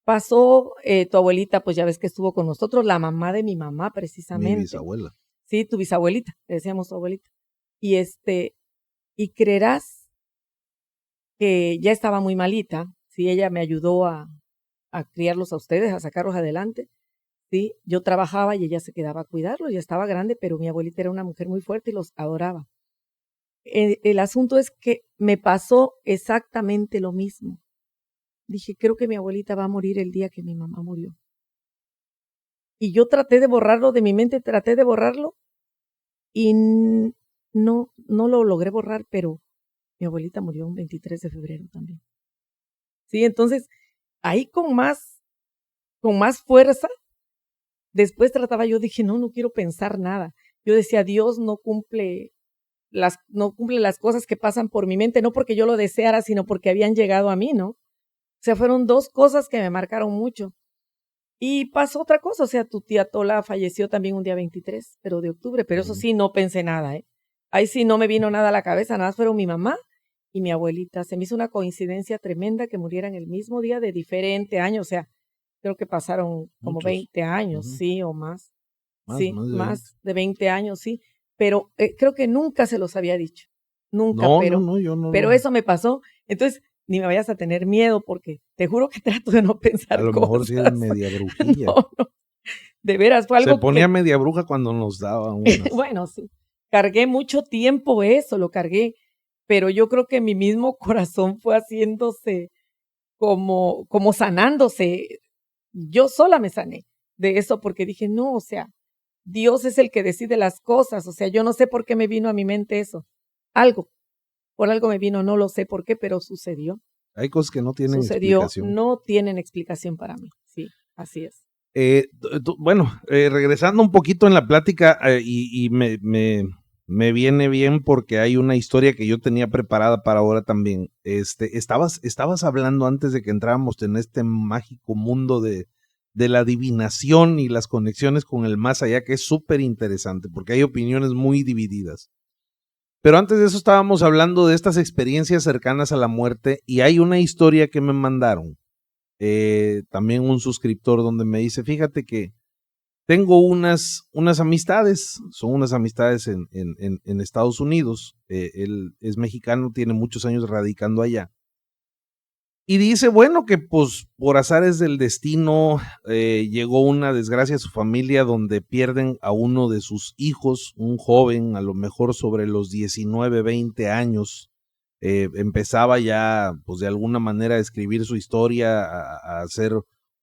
pasó tu abuelita, pues ya ves que estuvo con nosotros, la mamá de mi mamá precisamente. Mi bisabuela. Sí, tu bisabuelita, le decíamos tu abuelita. Y creerás que ya estaba muy malita, sí, ella me ayudó a criarlos a ustedes, a sacarlos adelante. Sí, yo trabajaba y ella se quedaba a cuidarlos, ya estaba grande, pero mi abuelita era una mujer muy fuerte y los adoraba. El asunto es que me pasó exactamente lo mismo. Dije, creo que mi abuelita va a morir el día que mi mamá murió. Y yo traté de borrarlo de mi mente, y no lo logré borrar, pero mi abuelita murió un 23 de febrero también. Sí, entonces, ahí con más fuerza, después trataba yo, dije, no quiero pensar nada. Yo decía, Dios no cumple las cosas que pasan por mi mente, no porque yo lo deseara, sino porque habían llegado a mí, ¿no? O sea, fueron dos cosas que me marcaron mucho. Y pasó otra cosa, o sea, tu tía Tola falleció también un día 23, pero de octubre, pero eso sí, no pensé nada, ¿eh? Ahí sí no me vino nada a la cabeza, nada más fueron mi mamá y mi abuelita. Se me hizo una coincidencia tremenda que murieran el mismo día de diferente año, o sea, creo que pasaron como 20 años, sí, o más. Sí, más de 20 años, sí. Pero creo que nunca se los había dicho. Nunca, No, yo no. Pero eso me pasó. Entonces, ni me vayas a tener miedo porque te juro que trato de no pensar cosas. A lo mejor sí era media brujilla. No. De veras, fue algo Se ponía media bruja cuando nos daba unas. Bueno, sí. Cargué mucho tiempo eso, lo cargué. Pero yo creo que mi mismo corazón fue haciéndose como sanándose. Yo sola me sané de eso porque dije, no, o sea, Dios es el que decide las cosas, o sea, yo no sé por qué me vino a mi mente eso. Por algo me vino, no lo sé por qué, pero sucedió. Hay cosas que no tienen explicación. No tienen explicación para mí, sí, así es. Regresando un poquito en la plática y me viene bien porque hay una historia que yo tenía preparada para ahora también. Estabas hablando antes de que entráramos en este mágico mundo de la adivinación y las conexiones con el más allá, que es súper interesante porque hay opiniones muy divididas. Pero antes de eso estábamos hablando de estas experiencias cercanas a la muerte y hay una historia que me mandaron. También un suscriptor donde me dice, fíjate que tengo unas amistades, son unas amistades en Estados Unidos, él es mexicano, tiene muchos años radicando allá. Y dice, bueno, que pues por azares del destino llegó una desgracia a su familia donde pierden a uno de sus hijos, un joven, a lo mejor sobre los 19, 20 años. Empezaba ya, pues de alguna manera a escribir su historia, a hacer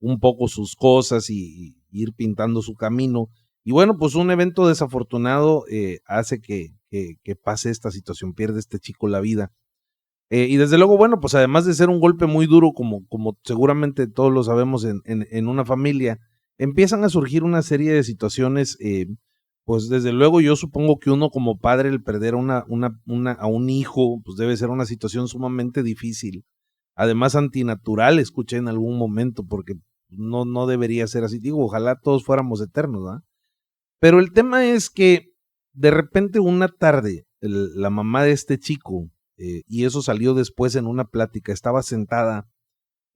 un poco sus cosas y ir pintando su camino. Y bueno, pues un evento desafortunado hace que pase esta situación, pierde este chico la vida. Y desde luego, bueno, pues además de ser un golpe muy duro, como seguramente todos lo sabemos en una familia, empiezan a surgir una serie de situaciones, pues desde luego yo supongo que uno como padre, el perder a un hijo, pues debe ser una situación sumamente difícil. Además antinatural, escuché en algún momento, porque no debería ser así. Digo, ojalá todos fuéramos eternos, ¿verdad? Pero el tema es que de repente una tarde, la mamá de este chico, y eso salió después en una plática, estaba sentada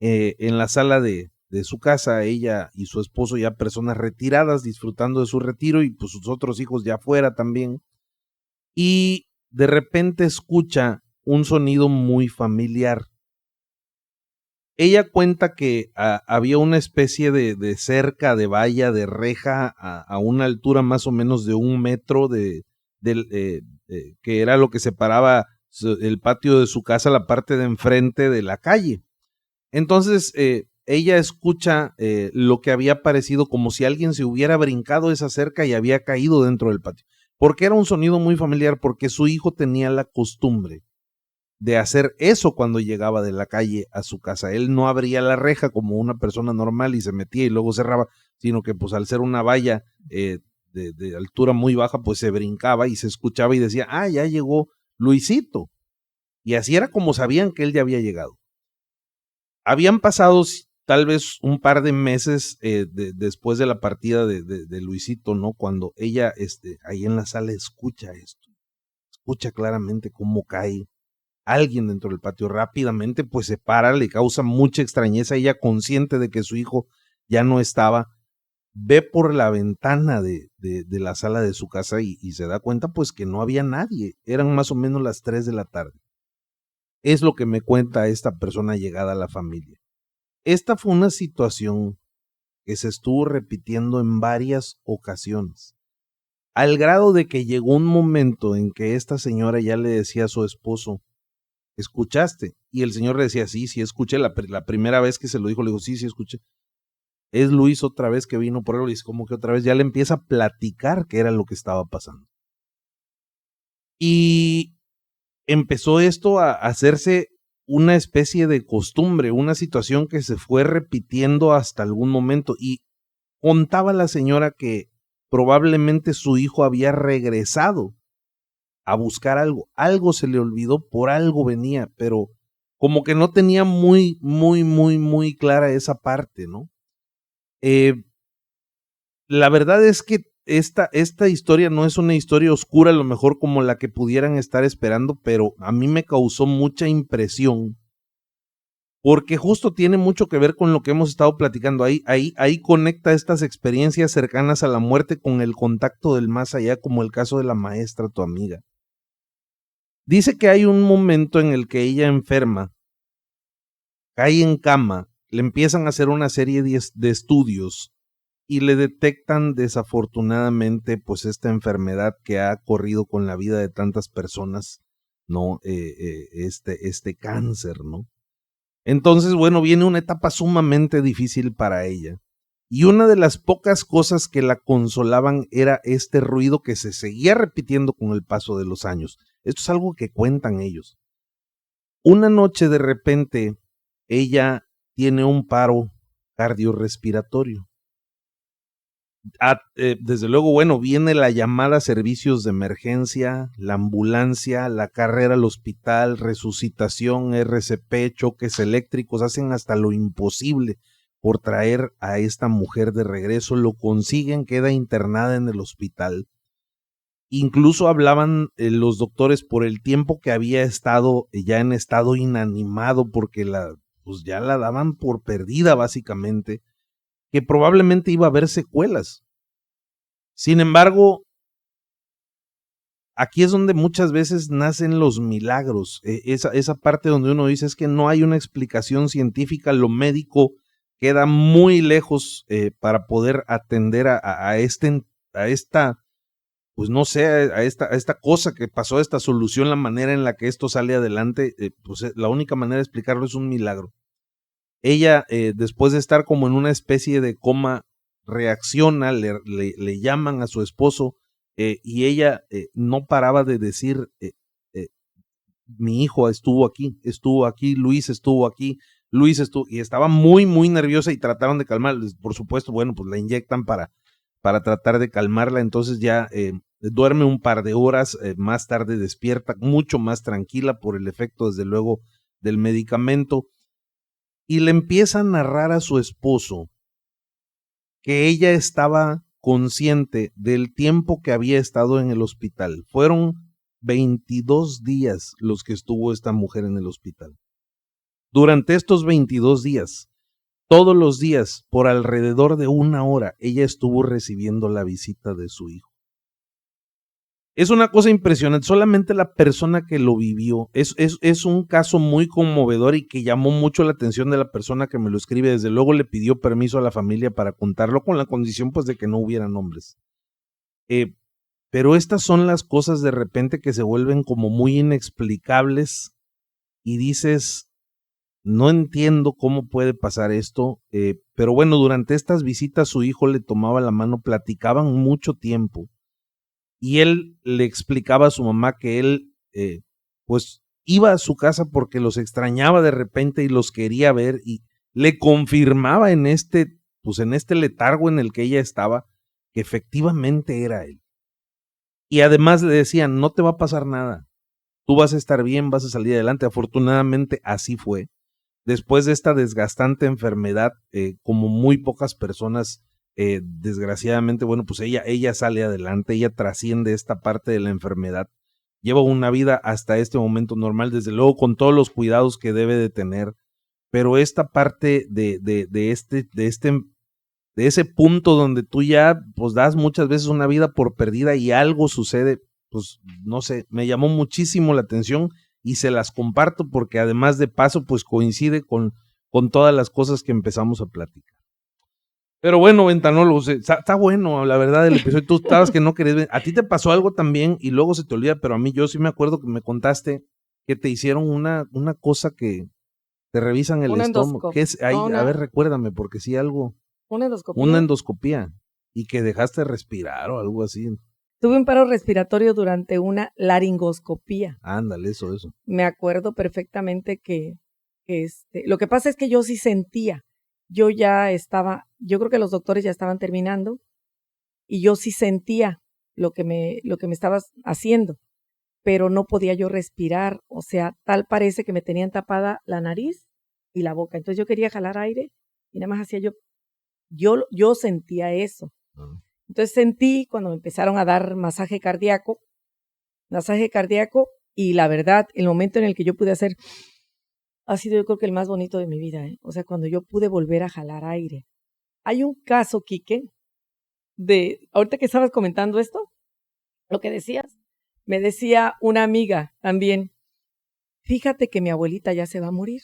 en la sala de de su casa, ella y su esposo ya personas retiradas, disfrutando de su retiro, y pues sus otros hijos ya afuera también. Y de repente escucha un sonido muy familiar. Ella cuenta que había una especie de cerca, de valla, de reja a una altura más o menos de 1 metro que era lo que separaba el patio de su casa, la parte de enfrente de la calle. Entonces ella escucha lo que había parecido como si alguien se hubiera brincado esa cerca y había caído dentro del patio. ¿Por qué era un sonido muy familiar? Porque su hijo tenía la costumbre de hacer eso cuando llegaba de la calle a su casa. Él no abría la reja como una persona normal y se metía y luego cerraba, sino que pues al ser una valla de altura muy baja, pues se brincaba y se escuchaba y decía, ah, ya llegó Luisito. Y así era como sabían que él ya había llegado. Habían pasado tal vez un par de meses después de la partida de Luisito, ¿no? Cuando ella ahí en la sala escucha esto, escucha claramente cómo cae alguien dentro del patio. Rápidamente pues se para, le causa mucha extrañeza, ella consciente de que su hijo ya no estaba, ve por la ventana de la sala de su casa y se da cuenta pues que no había nadie, eran más o menos las 3 de la tarde. Es lo que me cuenta esta persona llegada a la familia. Esta fue una situación que se estuvo repitiendo en varias ocasiones, al grado de que llegó un momento en que esta señora ya le decía a su esposo, ¿escuchaste? Y el señor le decía, sí, escuché. La primera vez que se lo dijo, le dijo, sí, escuché. Es Luis otra vez que vino por él, y es como que otra vez ya le empieza a platicar qué era lo que estaba pasando. Y empezó esto a hacerse una especie de costumbre, una situación que se fue repitiendo hasta algún momento. Y contaba la señora que probablemente su hijo había regresado a buscar algo se le olvidó, por algo venía, pero como que no tenía muy clara esa parte, ¿no? La verdad es que esta historia no es una historia oscura, a lo mejor como la que pudieran estar esperando, pero a mí me causó mucha impresión, porque justo tiene mucho que ver con lo que hemos estado platicando. Ahí conecta estas experiencias cercanas a la muerte con el contacto del más allá, como el caso de la maestra, tu amiga. Dice que hay un momento en el que ella enferma, cae en cama, le empiezan a hacer una serie de estudios y le detectan desafortunadamente pues esta enfermedad que ha corrido con la vida de tantas personas, ¿no? Este cáncer, ¿no? Entonces, bueno, viene una etapa sumamente difícil para ella. Y una de las pocas cosas que la consolaban era este ruido que se seguía repitiendo con el paso de los años. Esto es algo que cuentan ellos. Una noche de repente ella tiene un paro cardiorrespiratorio. Desde luego, bueno, viene la llamada a servicios de emergencia, la ambulancia, la carrera al hospital, resucitación, RCP, choques eléctricos, hacen hasta lo imposible por traer a esta mujer de regreso, lo consiguen, queda internada en el hospital. Incluso hablaban los doctores por el tiempo que había estado ya en estado inanimado, porque pues ya la daban por perdida básicamente, que probablemente iba a haber secuelas. Sin embargo, aquí es donde muchas veces nacen los milagros, esa parte donde uno dice es que no hay una explicación científica, lo médico queda muy lejos para poder atender a esta, pues no sé, a esta cosa que pasó, a esta solución, la manera en la que esto sale adelante, pues la única manera de explicarlo es un milagro. Ella, después de estar como en una especie de coma, reacciona, le llaman a su esposo y ella no paraba de decir, mi hijo estuvo aquí, Luis estuvo aquí, y estaba muy nerviosa y trataron de calmarla. Por supuesto, bueno, pues la inyectan para tratar de calmarla, entonces ya duerme un par de horas, más tarde despierta mucho más tranquila por el efecto, desde luego, del medicamento. Y le empieza a narrar a su esposo que ella estaba consciente del tiempo que había estado en el hospital. Fueron 22 días los que estuvo esta mujer en el hospital. Durante estos 22 días, todos los días, por alrededor de 1 hora, ella estuvo recibiendo la visita de su hijo. Es una cosa impresionante, solamente la persona que lo vivió, es un caso muy conmovedor y que llamó mucho la atención de la persona que me lo escribe. Desde luego le pidió permiso a la familia para contarlo, con la condición pues de que no hubiera nombres. Pero estas son las cosas de repente que se vuelven como muy inexplicables y dices, no entiendo cómo puede pasar esto, pero bueno, durante estas visitas su hijo le tomaba la mano, platicaban mucho tiempo. Y él le explicaba a su mamá que él, pues, iba a su casa porque los extrañaba de repente y los quería ver, y le confirmaba en este letargo en el que ella estaba, que efectivamente era él. Y además le decían, no te va a pasar nada, tú vas a estar bien, vas a salir adelante. Afortunadamente así fue. Después de esta desgastante enfermedad, como muy pocas personas, desgraciadamente, bueno, pues ella sale adelante, ella trasciende esta parte de la enfermedad, lleva una vida hasta este momento normal, desde luego con todos los cuidados que debe de tener, pero esta parte de ese punto donde tú ya pues das muchas veces una vida por perdida y algo sucede, pues no sé, me llamó muchísimo la atención y se las comparto porque además de paso pues coincide con todas las cosas que empezamos a platicar. Pero bueno, Ventanólogos, está bueno, la verdad, el episodio. Tú estabas que no querías ver. A ti te pasó algo también y luego se te olvida, pero a mí yo sí me acuerdo que me contaste que te hicieron una cosa que te revisan el estómago. ¿Qué es? Ahí, a ver, recuérdame, porque sí algo. Una endoscopía. Y que dejaste respirar o algo así. Tuve un paro respiratorio durante una laringoscopía. Ándale, eso. Me acuerdo perfectamente que lo que pasa es que yo sí sentía. Yo creo que los doctores ya estaban terminando y yo sí sentía lo que me estabas haciendo, pero no podía yo respirar, o sea, tal parece que me tenían tapada la nariz y la boca. Entonces yo quería jalar aire y nada más hacía yo sentía eso. Entonces sentí cuando me empezaron a dar masaje cardíaco, y la verdad, el momento en el que yo pude hacer ha sido yo creo que el más bonito de mi vida, ¿eh? O sea, cuando yo pude volver a jalar aire. Hay un caso, Quique, ahorita que estabas comentando esto, lo que decías, me decía una amiga también, fíjate que mi abuelita ya se va a morir.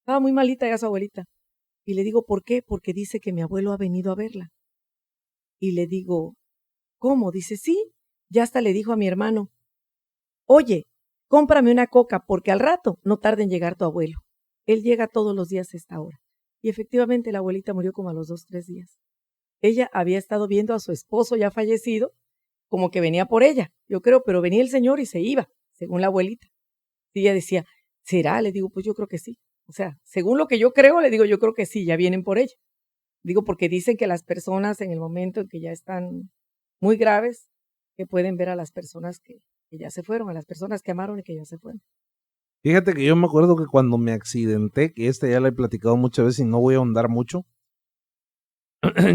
Estaba muy malita ya su abuelita. Y le digo, ¿por qué? Porque dice que mi abuelo ha venido a verla. Y le digo, ¿cómo? Dice, sí, ya hasta le dijo a mi hermano, oye, cómprame una coca porque al rato no tarda en llegar tu abuelo. Él llega todos los días a esta hora. Y efectivamente la abuelita murió como a los 2, 3 días. Ella había estado viendo a su esposo ya fallecido, como que venía por ella, yo creo, pero venía el señor y se iba, según la abuelita. Y ella decía, ¿será? Le digo, pues yo creo que sí. O sea, según lo que yo creo, le digo, yo creo que sí, ya vienen por ella. Digo, porque dicen que las personas en el momento en que ya están muy graves, que pueden ver a las personas que ya se fueron, a las personas que amaron y que ya se fueron. Fíjate que yo me acuerdo que cuando me accidenté, que ya la he platicado muchas veces y no voy a ahondar mucho,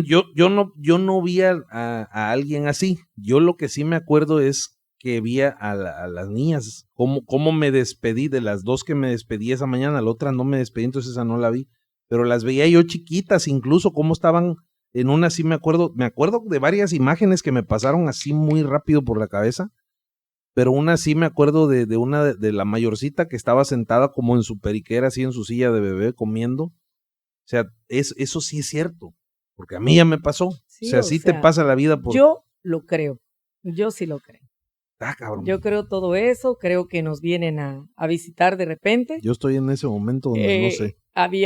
yo no vi a alguien así. Yo lo que sí me acuerdo es que vi a las niñas, cómo me despedí de las 2 que me despedí esa mañana, la otra no me despedí, entonces esa no la vi, pero las veía yo chiquitas, incluso cómo estaban en una, sí me acuerdo de varias imágenes que me pasaron así muy rápido por la cabeza, pero una sí me acuerdo de una de la mayorcita que estaba sentada como en su periquera, así en su silla de bebé comiendo. O sea, eso sí es cierto. Porque a mí ya me pasó. Sí, o sea, sí te pasa la vida por... Yo lo creo. Yo sí lo creo. Cabrón. Yo creo todo eso. Creo que nos vienen a visitar de repente. Yo estoy en ese momento donde no sé. Hay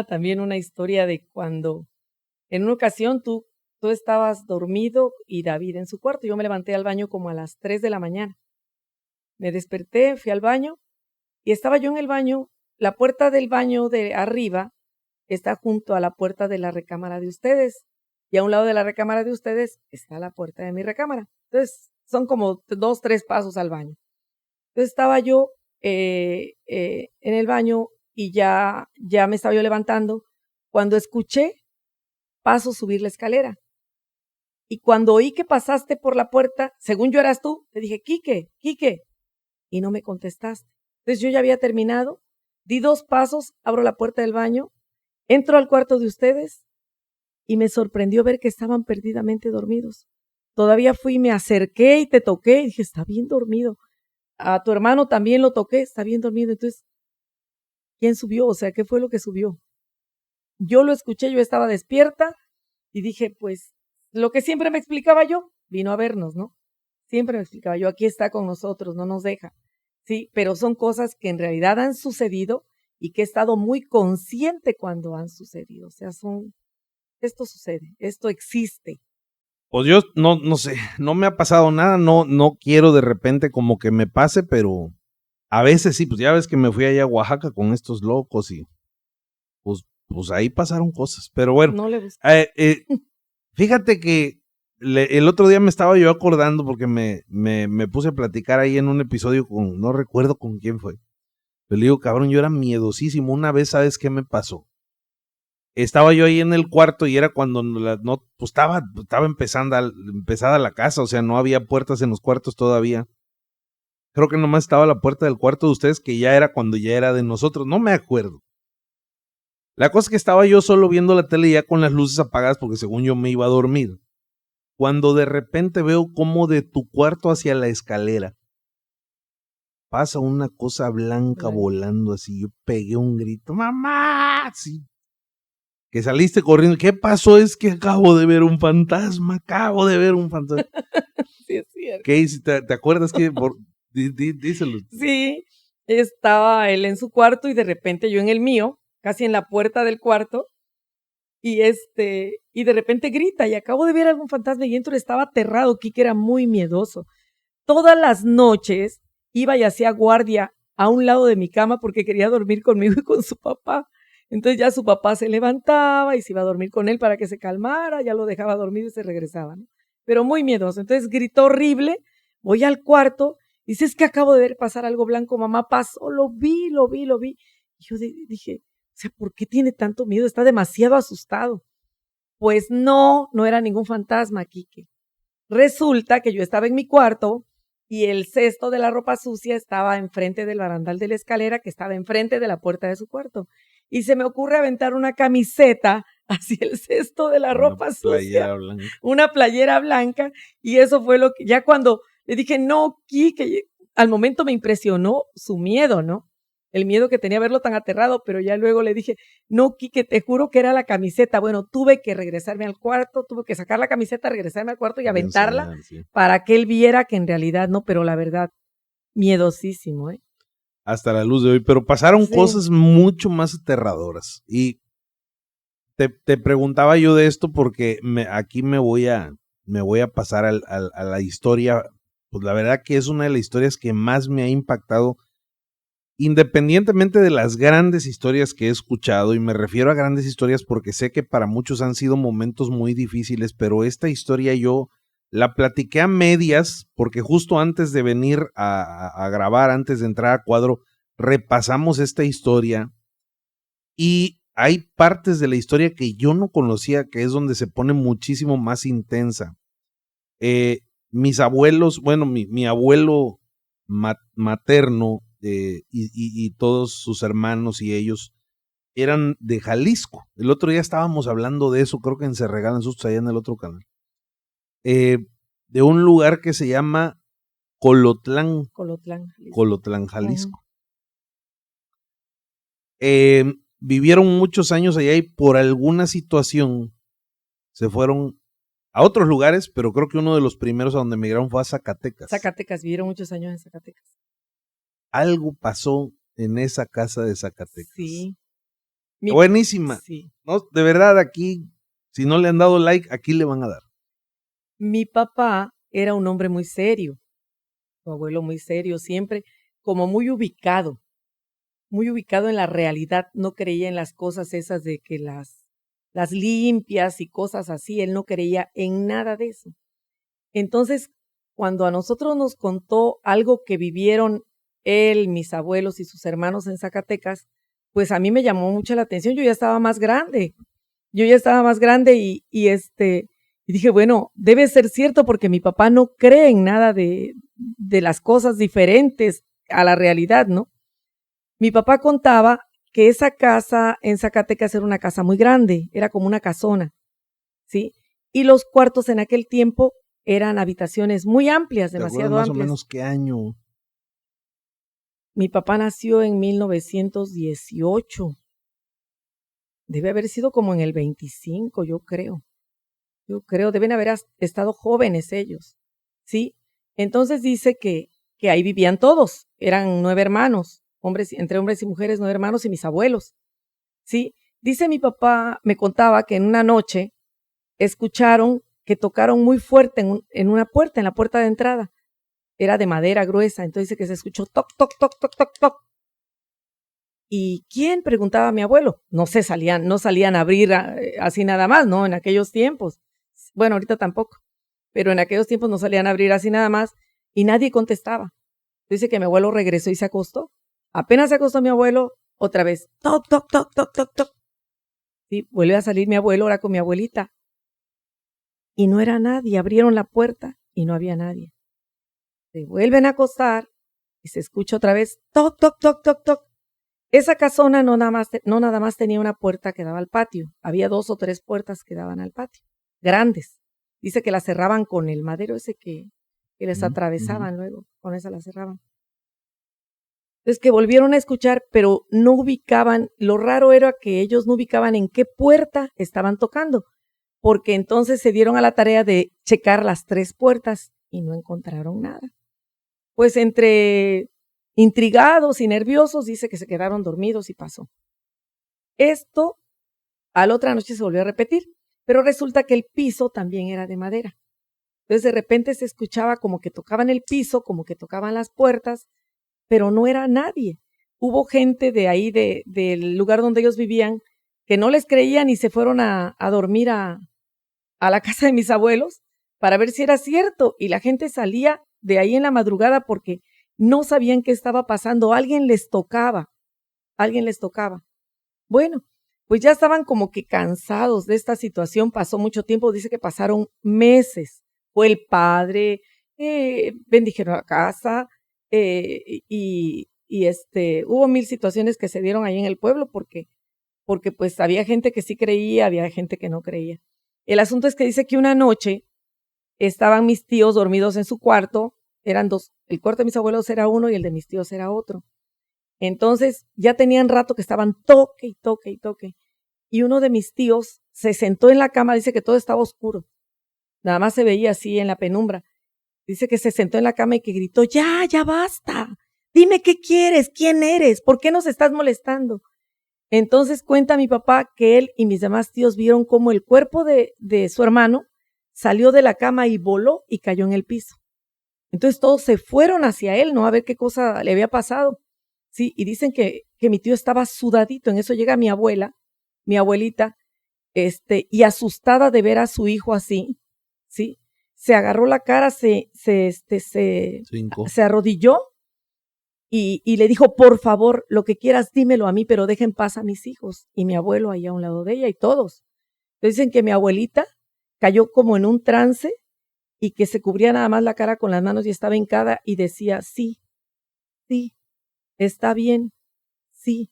también una historia de cuando en una ocasión tú estabas dormido y David en su cuarto. Yo me levanté al baño como a las 3 de la mañana. Me desperté, fui al baño y estaba yo en el baño. La puerta del baño de arriba está junto a la puerta de la recámara de ustedes. Y a un lado de la recámara de ustedes está la puerta de mi recámara. Entonces, son como 2, 3 pasos al baño. Entonces, estaba yo en el baño y ya me estaba yo levantando cuando escuché pasos subir la escalera. Y cuando oí que pasaste por la puerta, según yo eras tú, te dije, Quique, y no me contestaste. Entonces, yo ya había terminado, di 2 pasos, abro la puerta del baño, Entro al cuarto de ustedes y me sorprendió ver que estaban perdidamente dormidos. Todavía fui, me acerqué y te toqué y dije, está bien dormido. A tu hermano también lo toqué, está bien dormido. Entonces, ¿quién subió? O sea, ¿qué fue lo que subió? Yo lo escuché, yo estaba despierta y dije, pues, lo que siempre me explicaba yo, vino a vernos, ¿no? Siempre me explicaba yo, aquí está con nosotros, no nos deja. Sí, pero son cosas que en realidad han sucedido y que he estado muy consciente cuando han sucedido. O sea, esto sucede, esto existe. Pues yo no sé, no me ha pasado nada, no quiero de repente como que me pase, pero a veces sí, pues ya ves que me fui allá a Oaxaca con estos locos y pues ahí pasaron cosas. Pero bueno, No le busqué. fíjate que el otro día me estaba yo acordando porque me puse a platicar ahí en un episodio con, no recuerdo con quién fue. Pero le digo, cabrón, yo era miedosísimo. Una vez, ¿sabes qué me pasó? Estaba yo ahí en el cuarto y era cuando pues estaba empezada la casa, o sea, no había puertas en los cuartos todavía. Creo que nomás estaba la puerta del cuarto de ustedes, que ya era cuando ya era de nosotros, no me acuerdo. La cosa es que estaba yo solo viendo la tele ya con las luces apagadas porque según yo me iba a dormir. Cuando de repente veo como de tu cuarto hacia la escalera pasa una cosa blanca volando así. Yo pegué un grito, ¡mamá! Sí. Que saliste corriendo. ¿Qué pasó? Es que acabo de ver un fantasma. Sí, es cierto. ¿Qué hiciste? ¿Te acuerdas que? Díselo. Sí, estaba él en su cuarto y de repente yo en el mío, casi en la puerta del cuarto, y de repente grita, y acabo de ver algún fantasma, y entro, estaba aterrado. Kike era muy miedoso. Todas las noches iba y hacía guardia a un lado de mi cama porque quería dormir conmigo y con su papá. Entonces ya su papá se levantaba y se iba a dormir con él para que se calmara, ya lo dejaba dormir y se regresaba, ¿no? Pero muy miedoso. Entonces gritó horrible, voy al cuarto, dice, es que acabo de ver pasar algo blanco, mamá, pasó, lo vi. Y yo dije, o sea, ¿por qué tiene tanto miedo? Está demasiado asustado. Pues no era ningún fantasma, Kike. Resulta que yo estaba en mi cuarto y el cesto de la ropa sucia estaba enfrente del barandal de la escalera que estaba enfrente de la puerta de su cuarto. Y se me ocurre aventar una camiseta hacia el cesto de la ropa sucia, una playera blanca, y eso fue lo que, ya cuando le dije, no, Kike, al momento me impresionó su miedo, ¿no? El miedo que tenía verlo tan aterrado, pero ya luego le dije, no, Kike, te juro que era la camiseta. Bueno, tuve que regresarme al cuarto, tuve que sacar la camiseta, regresarme al cuarto y aventarla para que él viera que en realidad no, pero la verdad, miedosísimo, ¿eh? Hasta la luz de hoy, pero pasaron cosas mucho más aterradoras. Y te preguntaba yo de esto porque aquí me voy a pasar a la historia. Pues la verdad que es una de las historias que más me ha impactado, independientemente de las grandes historias que he escuchado, y me refiero a grandes historias porque sé que para muchos han sido momentos muy difíciles, pero esta historia yo la platiqué a medias porque justo antes de venir a grabar, antes de entrar a cuadro, repasamos esta historia y hay partes de la historia que yo no conocía, que es donde se pone muchísimo más intensa. Mis abuelos, bueno, mi abuelo materno y todos sus hermanos y ellos eran de Jalisco. El otro día estábamos hablando de eso, creo que en Se Regalan Sustos, allá en el otro canal. De un lugar que se llama Colotlán, Jalisco. Vivieron muchos años allá y por alguna situación se fueron a otros lugares, pero creo que uno de los primeros a donde emigraron fue a Zacatecas. Vivieron muchos años en Zacatecas. Algo pasó en esa casa de Zacatecas. Sí. Buenísima. Sí. No, de verdad, aquí, si no le han dado like, aquí le van a dar. Mi papá era un hombre muy serio, su abuelo muy serio, siempre como muy ubicado en la realidad, no creía en las cosas esas de que las limpias y cosas así, él no creía en nada de eso. Entonces, cuando a nosotros nos contó algo que vivieron él, mis abuelos y sus hermanos en Zacatecas, pues a mí me llamó mucho la atención. Yo ya estaba más grande y dije, bueno, debe ser cierto porque mi papá no cree en nada de las cosas diferentes a la realidad, ¿no? Mi papá contaba que esa casa en Zacatecas era una casa muy grande, era como una casona, ¿sí? Y los cuartos en aquel tiempo eran habitaciones muy amplias, demasiado más amplias. ¿Más o menos qué año? Mi papá nació en 1918. Debe haber sido como en el 25, yo creo. Deben haber estado jóvenes ellos, ¿sí? Entonces dice que ahí vivían todos, eran 9 hermanos, entre hombres y mujeres, 9 hermanos y mis abuelos, ¿sí? Dice mi papá, me contaba que en una noche escucharon que tocaron muy fuerte en una puerta, en la puerta de entrada. Era de madera gruesa, entonces dice que se escuchó toc, toc, toc, toc, toc, toc. ¿Y quién? Preguntaba mi abuelo. No salían a abrir así nada más, ¿no? En aquellos tiempos. Bueno, ahorita tampoco, pero en aquellos tiempos no salían a abrir así nada más y nadie contestaba. Dice que mi abuelo regresó y se acostó. Apenas se acostó mi abuelo, otra vez, toc, toc, toc, toc, toc, toc. Sí, vuelve a salir mi abuelo ahora con mi abuelita. Y no era nadie, abrieron la puerta y no había nadie. Se vuelven a acostar y se escucha otra vez, toc, toc, toc, toc, toc. Esa casona no nada más tenía una puerta que daba al patio, había 2 o 3 puertas que daban al patio, grandes. Dice que las cerraban con el madero ese que les atravesaban luego, con esa la cerraban. Entonces que volvieron a escuchar, pero no ubicaban, lo raro era que ellos no ubicaban en qué puerta estaban tocando, porque entonces se dieron a la tarea de checar las 3 puertas y no encontraron nada. Pues entre intrigados y nerviosos, dice que se quedaron dormidos y pasó. Esto a la otra noche se volvió a repetir, pero resulta que el piso también era de madera. Entonces de repente se escuchaba como que tocaban el piso, como que tocaban las puertas, pero no era nadie. Hubo gente de ahí, del lugar donde ellos vivían, que no les creían y se fueron a dormir a la casa de mis abuelos para ver si era cierto. Y la gente salía de ahí en la madrugada porque no sabían qué estaba pasando. Alguien les tocaba. Bueno, pues ya estaban como que cansados de esta situación. Pasó mucho tiempo, dice que pasaron meses. Fue el padre, bendijeron la casa, hubo 1000 situaciones que se dieron ahí en el pueblo porque pues había gente que sí creía, había gente que no creía. El asunto es que dice que una noche estaban mis tíos dormidos en su cuarto, eran 2, el cuarto de mis abuelos era uno y el de mis tíos era otro. Entonces ya tenían rato que estaban toque y toque y toque. Y uno de mis tíos se sentó en la cama, dice que todo estaba oscuro, nada más se veía así en la penumbra. Dice que se sentó en la cama y que gritó, ya basta, dime qué quieres, quién eres, ¿por qué nos estás molestando? Entonces cuenta mi papá que él y mis demás tíos vieron cómo el cuerpo de su hermano salió de la cama y voló y cayó en el piso. Entonces todos se fueron hacia él, ¿no? A ver qué cosa le había pasado. Sí, y dicen que mi tío estaba sudadito. En eso llega mi abuelita, y asustada de ver a su hijo así, ¿sí? Se agarró la cara, se arrodilló y le dijo, por favor, lo que quieras, dímelo a mí, pero deja en paz a mis hijos. Y mi abuelo ahí a un lado de ella y todos. Entonces dicen que mi abuelita cayó como en un trance y que se cubría nada más la cara con las manos y estaba hincada y decía, sí, está bien, sí.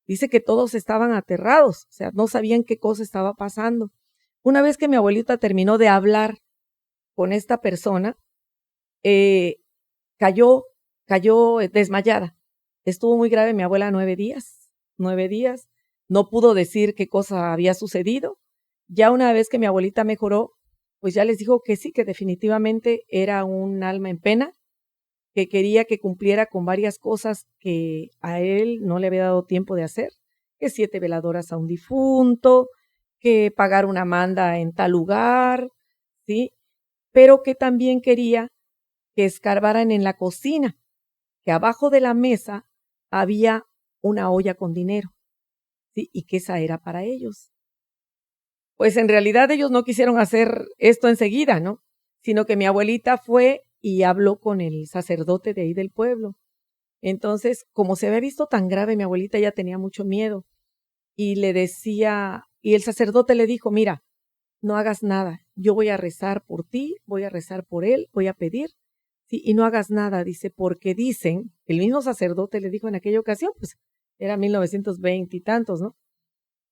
Dice que todos estaban aterrados, o sea, no sabían qué cosa estaba pasando. Una vez que mi abuelita terminó de hablar con esta persona, cayó desmayada. Estuvo muy grave mi abuela 9 días. No pudo decir qué cosa había sucedido. Ya una vez que mi abuelita mejoró, pues ya les dijo que sí, que definitivamente era un alma en pena, que quería que cumpliera con varias cosas que a él no le había dado tiempo de hacer, que 7 veladoras a un difunto, que pagar una manda en tal lugar, ¿sí? Pero que también quería que escarbaran en la cocina, que abajo de la mesa había una olla con dinero, ¿sí? Y que esa era para ellos. Pues en realidad ellos no quisieron hacer esto enseguida, ¿no? Sino que mi abuelita fue y habló con el sacerdote de ahí del pueblo. Entonces, como se había visto tan grave, mi abuelita ya tenía mucho miedo y le decía, y el sacerdote le dijo, mira, no hagas nada, yo voy a rezar por ti, voy a rezar por él, voy a pedir, sí, y no hagas nada, dice, porque dicen, el mismo sacerdote le dijo en aquella ocasión, pues era 1920 y tantos, ¿no?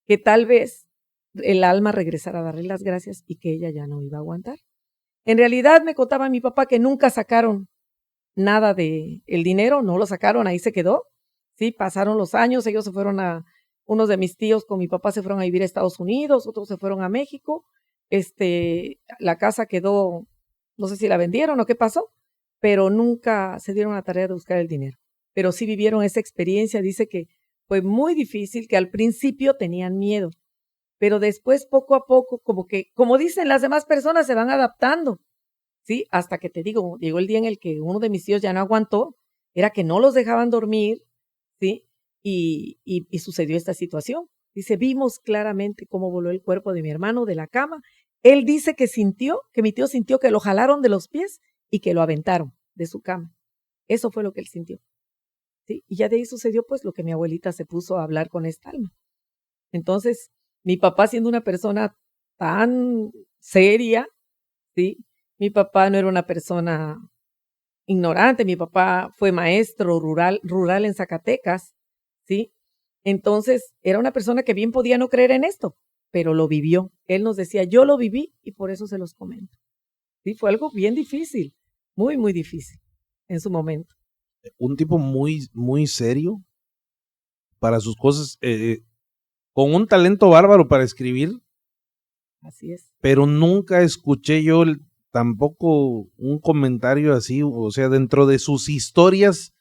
Que tal vez el alma regresara a darle las gracias y que ella ya no iba a aguantar. En realidad me contaba mi papá que nunca sacaron nada de el dinero, no lo sacaron, ahí se quedó. Sí, pasaron los años, ellos se fueron unos de mis tíos con mi papá se fueron a vivir a Estados Unidos, otros se fueron a México. La casa quedó, no sé si la vendieron o qué pasó, pero nunca se dieron la tarea de buscar el dinero. Pero sí vivieron esa experiencia, dice que fue muy difícil, que al principio tenían miedo, pero después poco a poco, como dicen las demás personas, se van adaptando, ¿sí? Hasta que te digo, llegó el día en el que uno de mis tíos ya no aguantó, era que no los dejaban dormir, ¿sí? Y sucedió esta situación. Dice, vimos claramente cómo voló el cuerpo de mi hermano de la cama. Él dice que mi tío sintió que lo jalaron de los pies y que lo aventaron de su cama. Eso fue lo que él sintió, ¿sí? Y ya de ahí sucedió pues lo que mi abuelita se puso a hablar con esta alma. Entonces, mi papá siendo una persona tan seria, ¿sí? Mi papá no era una persona ignorante, mi papá fue maestro rural en Zacatecas, ¿sí? Entonces, era una persona que bien podía no creer en esto, pero lo vivió. Él nos decía, yo lo viví y por eso se los comento. Sí, fue algo bien difícil, muy, muy difícil en su momento. Un tipo muy, muy serio para sus cosas, con un talento bárbaro para escribir. Así es. Pero nunca escuché yo tampoco un comentario así, o sea, dentro de sus historias,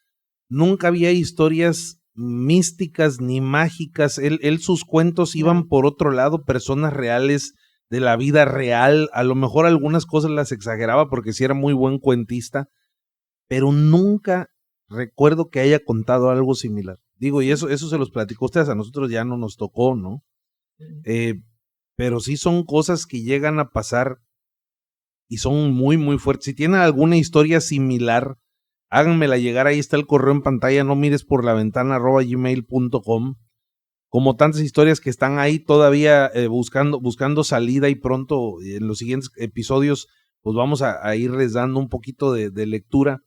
nunca había historias místicas ni mágicas. Él sus cuentos iban por otro lado, personas reales de la vida real. A lo mejor algunas cosas las exageraba porque sí era muy buen cuentista, pero nunca recuerdo que haya contado algo similar. Digo, y eso se los platicó a ustedes, a nosotros ya no nos tocó, ¿no? Pero sí son cosas que llegan a pasar y son muy, muy fuertes. Si tienen alguna historia similar, háganmela llegar, ahí está el correo en pantalla, no mires por la ventana @gmail.com. Como tantas historias que están ahí todavía buscando salida, y pronto en los siguientes episodios pues vamos a irles dando un poquito de lectura.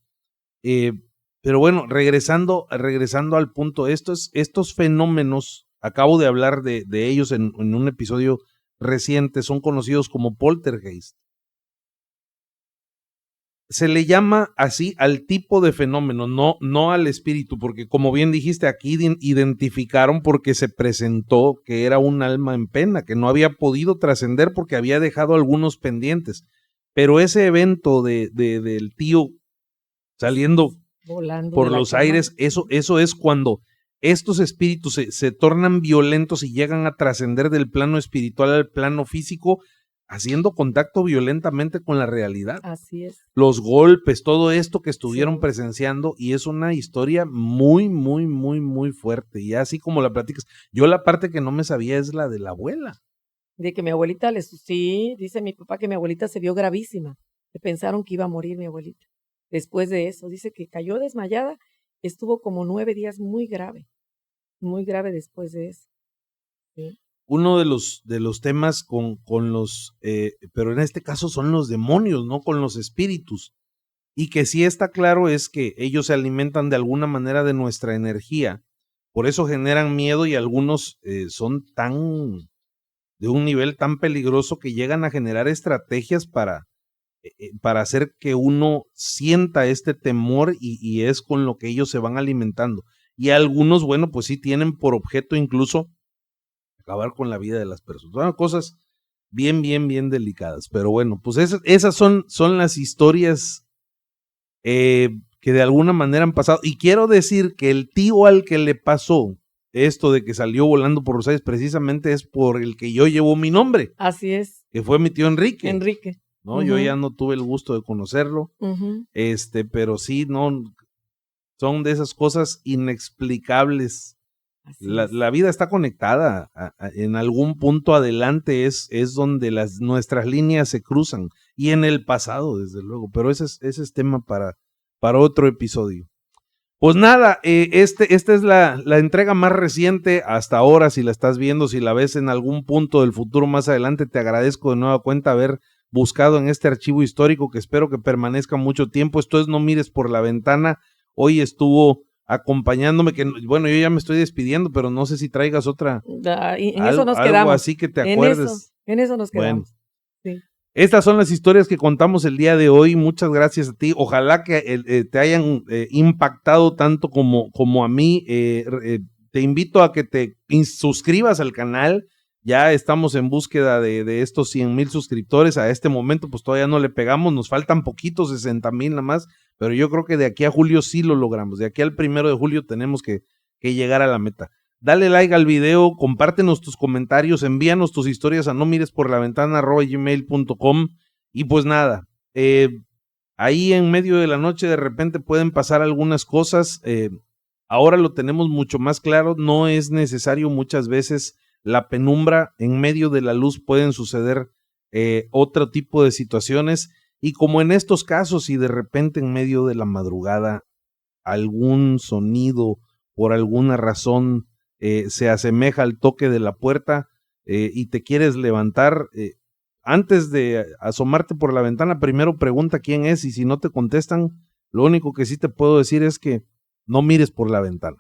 Pero bueno, regresando al punto, estos fenómenos, acabo de hablar de ellos en un episodio reciente, son conocidos como poltergeist. Se le llama así al tipo de fenómeno, no al espíritu, porque como bien dijiste, aquí identificaron porque se presentó que era un alma en pena, que no había podido trascender porque había dejado algunos pendientes. Pero ese evento del tío saliendo volando por los aires, eso es cuando estos espíritus se tornan violentos y llegan a trascender del plano espiritual al plano físico, haciendo contacto violentamente con la realidad. Así es. Los golpes, todo esto que estuvieron presenciando, y es una historia muy, muy, muy, muy fuerte. Y así como la platicas, yo la parte que no me sabía es la de la abuela. De que mi abuelita sí, dice mi papá que mi abuelita se vio gravísima, que pensaron que iba a morir mi abuelita. Después de eso, dice que cayó desmayada, estuvo como 9 días muy grave después de eso. Sí. Uno de los temas con los, pero en este caso son los demonios, no con los espíritus. Y que sí está claro es que ellos se alimentan de alguna manera de nuestra energía. Por eso generan miedo, y algunos son de un nivel tan peligroso que llegan a generar estrategias para hacer que uno sienta este temor, y es con lo que ellos se van alimentando. Y algunos, bueno, pues sí tienen por objeto incluso acabar con la vida de las personas. Bueno, cosas bien, bien, bien delicadas. Pero bueno, pues esas son las historias que de alguna manera han pasado. Y quiero decir que el tío al que le pasó esto de que salió volando por los aires precisamente es por el que yo llevo mi nombre. Así es. Que fue mi tío Enrique. ¿No? Uh-huh. Yo ya no tuve el gusto de conocerlo. Uh-huh. Pero sí, no, son de esas cosas inexplicables. La vida está conectada. En algún punto adelante es donde nuestras líneas se cruzan. Y en el pasado, desde luego. Pero ese es tema para otro episodio. Pues nada, esta es la entrega más reciente hasta ahora. Si la estás viendo, si la ves en algún punto del futuro más adelante, te agradezco de nueva cuenta haber buscado en este archivo histórico, que espero que permanezca mucho tiempo. Esto es No Mires por la Ventana. Hoy estuvo acompañándome, que bueno, yo ya me estoy despidiendo, pero no sé si traigas otra. En eso nos quedamos. Algo así que te acuerdes. En eso nos quedamos. Bueno. Sí. Estas son las historias que contamos el día de hoy. Muchas gracias a ti. Ojalá que te hayan impactado tanto como a mí. Te invito a que te suscribas al canal. Ya estamos en búsqueda de estos 100,000 suscriptores. A este momento pues todavía no le pegamos. Nos faltan poquitos, 60,000 nada más. Pero yo creo que de aquí a julio sí lo logramos. De aquí al 1 de julio tenemos que llegar a la meta. Dale like al video, compártenos tus comentarios, envíanos tus historias a nomiresporlaventana@gmail.com y pues nada, ahí en medio de la noche de repente pueden pasar algunas cosas, ahora lo tenemos mucho más claro, no es necesario muchas veces la penumbra, en medio de la luz pueden suceder otro tipo de situaciones y como en estos casos, si de repente en medio de la madrugada algún sonido por alguna razón se asemeja al toque de la puerta y te quieres levantar, antes de asomarte por la ventana, primero pregunta quién es y si no te contestan, lo único que sí te puedo decir es que no mires por la ventana.